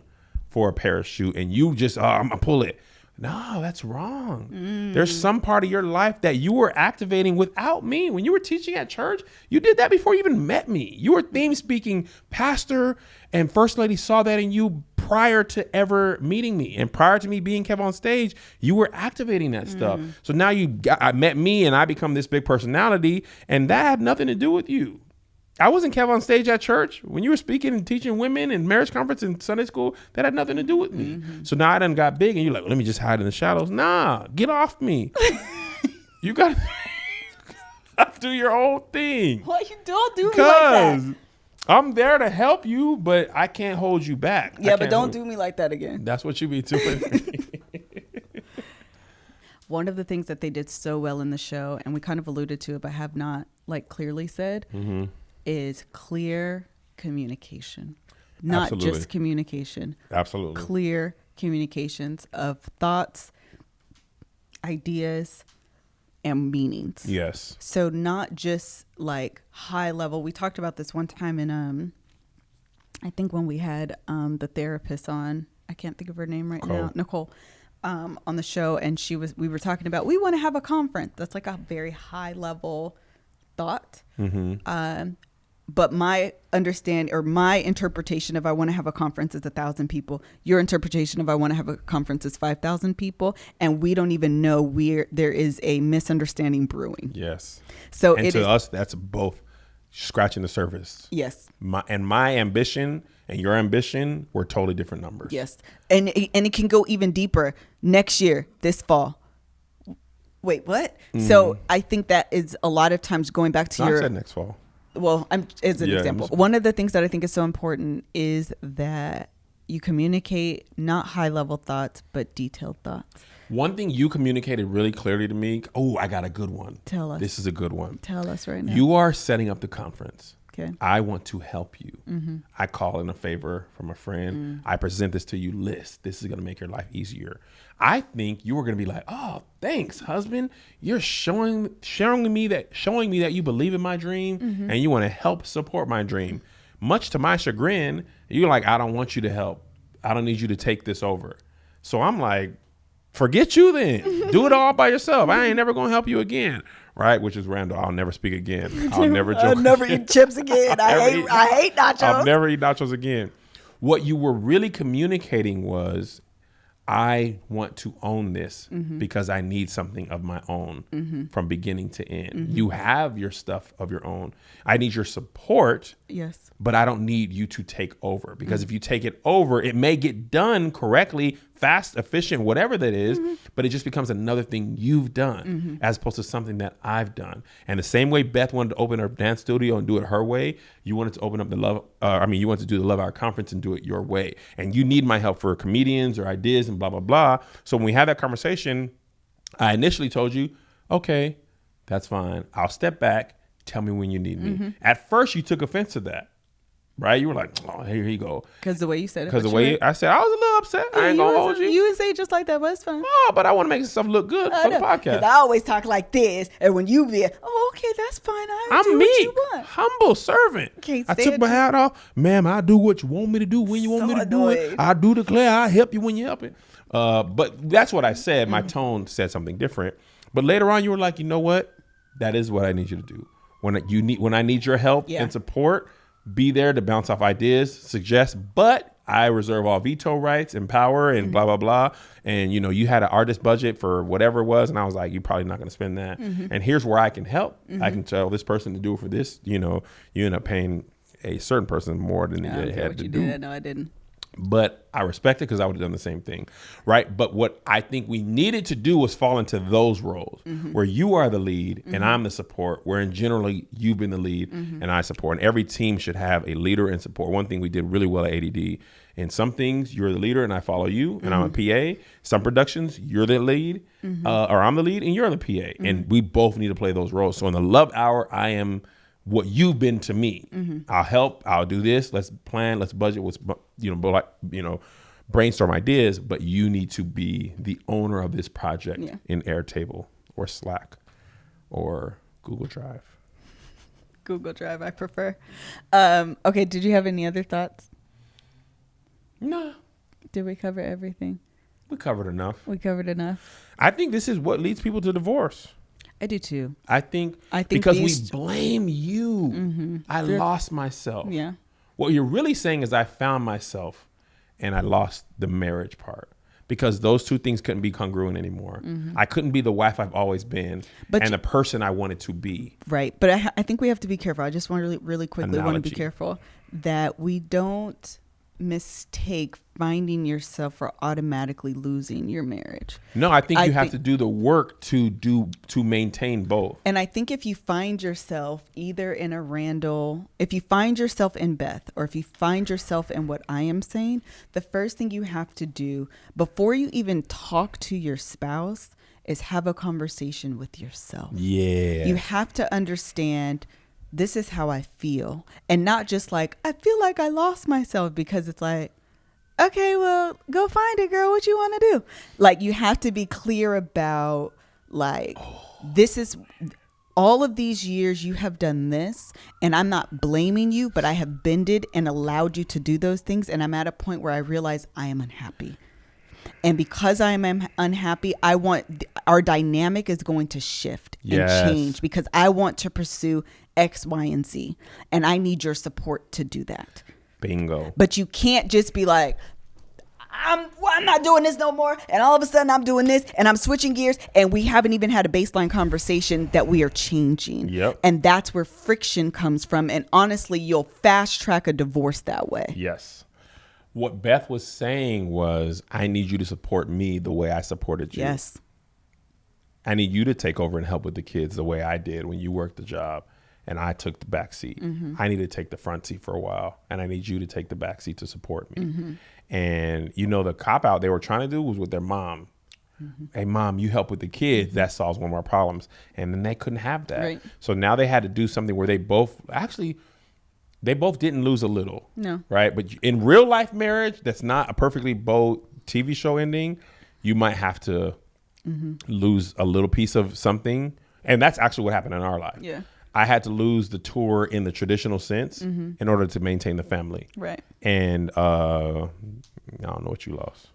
for a parachute and you just, I'm going to pull it. No, that's wrong. There's some part of your life that you were activating without me. When you were teaching at church, you did that before you even met me. You were theme speaking. Pastor and First Lady saw that in you prior to ever meeting me. And prior to me being kept on stage, you were activating that stuff. So now I met me and I become this big personality and that had nothing to do with you. I wasn't kept on stage at church. When you were speaking and teaching women in marriage conference and Sunday school, that had nothing to do with me. So now I done got big and you're like, well, let me just hide in the shadows. Nah, get off me. You got to do your own thing. Well, you don't do me like that. Because I'm there to help you, but I can't hold you back. Yeah, but don't do me like that again. That's what you be doing. One of the things that they did so well in the show, and we kind of alluded to it, but have not like clearly said, is clear communication. Not Absolutely. just communication. Absolutely. Clear communications of thoughts, ideas, and meanings. Yes. So not just like high level. We talked about this one time in I think when we had the therapist on, I can't think of her name right now, Nicole, on the show, and we were talking about we want to have a conference. That's like a very high level thought. But my understand or my interpretation of I want to have a conference is 1,000 people. Your interpretation of I want to have a conference is 5,000 people, and we don't even know where there is a misunderstanding brewing. Yes. So and to us, that's both scratching the surface. Yes. My ambition and your ambition were totally different numbers. Yes, and it can go even deeper next year, this fall. Wait, what? So I think that is a lot of times going back to I your. said next fall. Well, as an example, one of the things that I think is so important is that you communicate not high level thoughts, but detailed thoughts. One thing you communicated really clearly to me. Oh, I got a good one. Tell us. This is a good one. Tell us right now. You are setting up the conference. Okay. I want to help you. I call in a favor from a friend. I present this to you. List. This is going to make your life easier. I think you were going to be like, oh, thanks, husband. You're showing me that you believe in my dream and you want to help support my dream. Much to my chagrin, you're like, I don't want you to help. I don't need you to take this over. So I'm like, forget you then. Do it all by yourself. I ain't never going to help you again. Right? Which is Randall. I'll never speak again. I'll never joke. I'll never eat chips again. I hate nachos. I'll never eat nachos again. What you were really communicating was, I want to own this because I need something of my own from beginning to end. You have your stuff of your own. I need your support. Yes. But I don't need you to take over because if you take it over, it may get done correctly, fast, efficient, whatever that is, but it just becomes another thing you've done as opposed to something that I've done. And the same way Beth wanted to open her dance studio and do it her way, you wanted to open up you wanted to do the Love Hour conference and do it your way. And you need my help for comedians or ideas and blah, blah, blah. So when we had that conversation, I initially told you, Okay, that's fine. I'll step back. Tell me when you need me. At first, you took offense to that, right? You were like, "Oh, here you go." Because the way you said it. Because the way I said, I was a little upset. I ain't gonna hold you. You would say it just like that, but it's fine. Oh, but I want to make stuff look good for the podcast. Because I always talk like this, and when you be, oh, okay, that's fine. I'm do meek, what you want. humble servant. Can't I stand took my you. hat off. Ma'am, I do what you want me to do when you want So me to do it. annoying. I do declare I help you when you help it. But that's what I said. My tone said something different. But later on, you were like, you know what? That is what I need you to do. When I need your help and support, be there to bounce off ideas, suggest, but I reserve all veto rights and power and blah, blah, blah. And, you had an artist budget for whatever it was. And I was like, you're probably not going to spend that. And here's where I can help. I can tell this person to do it for this. You end up paying a certain person more than they had to do. No, I didn't. But I respect it because I would have done the same thing, right? But what I think we needed to do was fall into those roles where you are the lead and I'm the support, wherein generally you've been the lead and I support. And every team should have a leader and support. One thing we did really well at ADD, in some things you're the leader and I follow you and I'm a PA. Some productions you're the lead or I'm the lead and you're the PA. And we both need to play those roles. So in the love hour, I am what you've been to me. I'll help. I'll do this. Let's plan. Let's budget. Brainstorm ideas. But you need to be the owner of this project in Airtable or Slack or Google Drive. Google Drive, I prefer. Okay, did you have any other thoughts? No. Did we cover everything? We covered enough. We covered enough. I think this is what leads people to divorce. I do too. I think because we blame you. I lost myself. Yeah. What you're really saying is I found myself and I lost the marriage part because those two things couldn't be congruent anymore. I couldn't be the wife I've always been and the person I wanted to be. Right. But I think we have to be careful. I just want to really quickly want to be careful that we don't mistake finding yourself for automatically losing your marriage. No, I think you have to do the work to maintain both. And I think if you find yourself either in if you find yourself in Beth, or if you find yourself in what I am saying, the first thing you have to do before you even talk to your spouse is have a conversation with yourself. Yeah. You have to understand this is how I feel, and not just like, I feel like I lost myself, because it's like, okay, well, go find it, girl. What you want to do? Like, you have to be clear about like, this is all of these years you have done this, and I'm not blaming you, but I have bended and allowed you to do those things. And I'm at a point where I realize I am unhappy. And because I am unhappy, I want our dynamic is going to shift and change, because I want to pursue X, Y, and Z. And I need your support to do that. Bingo. But you can't just be like, I'm not doing this no more. And all of a sudden I'm doing this and I'm switching gears. And we haven't even had a baseline conversation that we are changing. Yep. And that's where friction comes from. And honestly, you'll fast track a divorce that way. Yes. What Beth was saying was, I need you to support me the way I supported you. Yes. I need you to take over and help with the kids the way I did when you worked the job and I took the back seat. I need to take the front seat for a while, and I need you to take the back seat to support me. And the cop out they were trying to do was with their mom. Hey, mom, you help with the kids. That solves one of our problems. And then they couldn't have that. Right. So now they had to do something where they both didn't lose a little. No. Right. But in real life marriage, that's not a perfectly bold TV show ending. You might have to lose a little piece of something. And that's actually what happened in our life. Yeah. I had to lose the tour in the traditional sense in order to maintain the family. Right. And I don't know what you lost.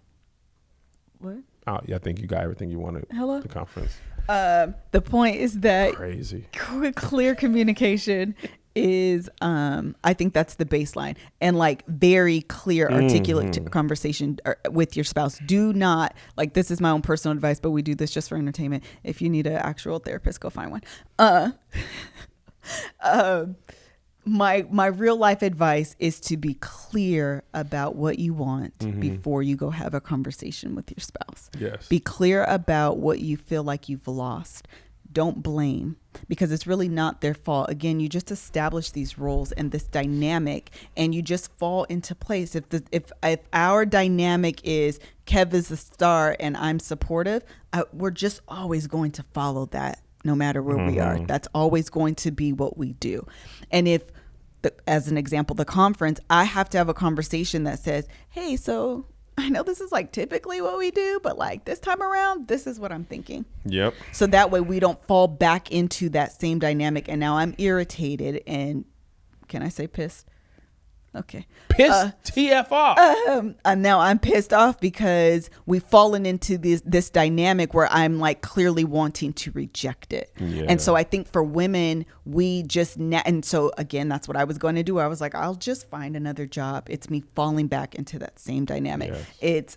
What? I think you got everything you wanted. Hello? The conference. The point is that Crazy. Clear communication is, I think that's the baseline, and like very clear, articulate conversation with your spouse. Do not, like, this is my own personal advice, but we do this just for entertainment. If you need an actual therapist, go find one. My real life advice is to be clear about what you want before you go have a conversation with your spouse. Yes. Be clear about what you feel like you've lost. don't blame, because it's really not their fault. Again, you just establish these roles and this dynamic, and you just fall into place. If our dynamic is Kev is the star and I'm supportive, we're just always going to follow that no matter where we are. That's always going to be what we do. And if, as an example, the conference, I have to have a conversation that says, hey, so I know this is like typically what we do, but like this time around, this is what I'm thinking. Yep. So that way we don't fall back into that same dynamic. And now I'm irritated and, can I say pissed? Okay. Pissed TF off. And now I'm pissed off because we've fallen into this dynamic where I'm like clearly wanting to reject it. Yeah. And so I think for women, we just, and so again, that's what I was going to do. I was like, I'll just find another job. It's me falling back into that same dynamic. Yes. It's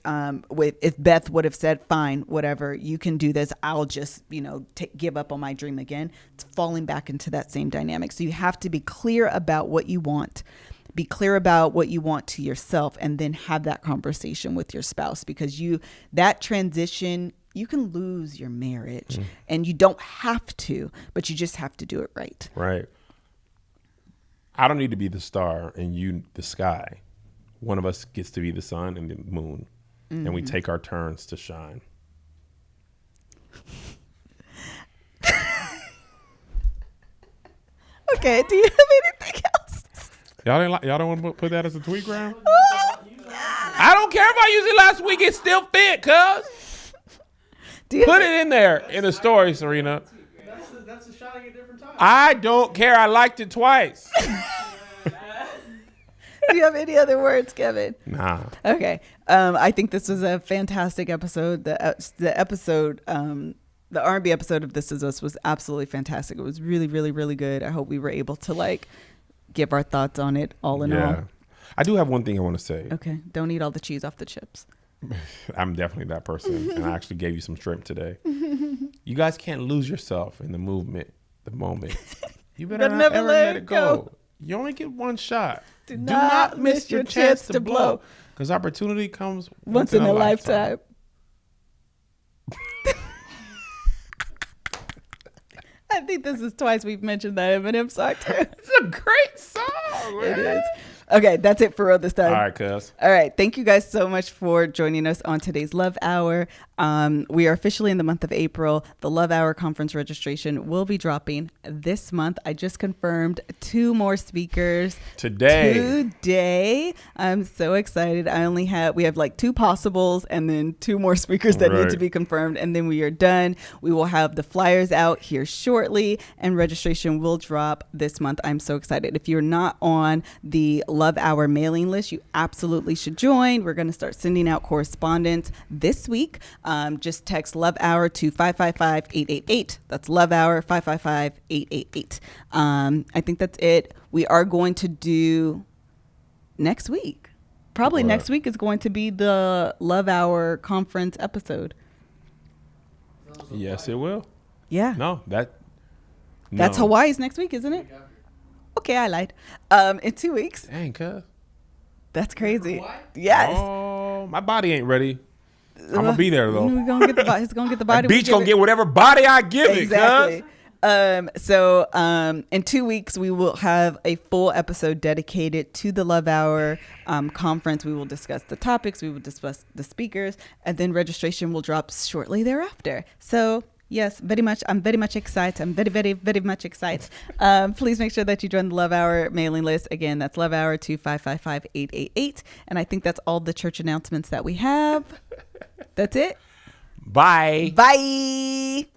if Beth would have said, fine, whatever, you can do this, I'll just, give up on my dream again. It's falling back into that same dynamic. So you have to be clear about what you want. Be clear about what you want to yourself, and then have that conversation with your spouse, because that transition, you can lose your marriage and you don't have to, but you just have to do it right. Right. I don't need to be the star and you the sky. One of us gets to be the sun and the moon, and we take our turns to shine. Okay, do you have anything else? Y'all don't want to put that as a tweet ground? I don't care if I used it last week. It still fit, cuz. Put it in there in the story, Serena. That's a shining at different times. I don't care. I liked it twice. Do you have any other words, Kevin? Nah. Okay. I think this was a fantastic episode. The episode, the R&B episode of This Is Us was absolutely fantastic. It was really, really, really good. I hope we were able to give our thoughts on it all in all. I do have one thing I want to say. Okay. Don't eat all the cheese off the chips. I'm definitely that person. And I actually gave you some shrimp today. You guys can't lose yourself in the movement, the moment. You better not never ever let it go. You only get one shot. Do not miss your chance to blow. Because opportunity comes Once in a lifetime. I think this is twice we've mentioned that Eminem song too. It's a great song, man. It is. Okay, that's it for real this time. All right, cuz. All right. Thank you guys so much for joining us on today's Love Hour. We are officially in the month of April. The Love Hour conference registration will be dropping this month. I just confirmed 2 more speakers today. I'm so excited. We have like 2 possibles and then 2 more speakers that need to be confirmed. And then we are done. We will have the flyers out here shortly, and registration will drop this month. I'm so excited. If you're not on the Love Hour mailing list, you absolutely should join. We're going to start sending out correspondence this week. Just text Love Hour to 555-888. That's Love Hour 555-888. I think that's it. We are going to do next week. Probably next week is going to be the Love Hour conference episode. Yes, it will. Yeah. That's Hawaii's next week, isn't it? Okay, I lied. In 2 weeks. Dang, cuz. That's crazy. Yes. Oh, my body ain't ready. I'm gonna be there though. We're gonna get the body. He's gonna get the body. Beach gonna get whatever body I give it. Exactly. So in 2 weeks we will have a full episode dedicated to the Love Hour conference. We will discuss the topics. We will discuss the speakers, and then registration will drop shortly thereafter. So yes, very much. I'm very much excited. I'm very, very, very much excited. Please make sure that you join the Love Hour mailing list. Again, that's Love Hour 2555888. And I think that's all the church announcements that we have. That's it. Bye. Bye.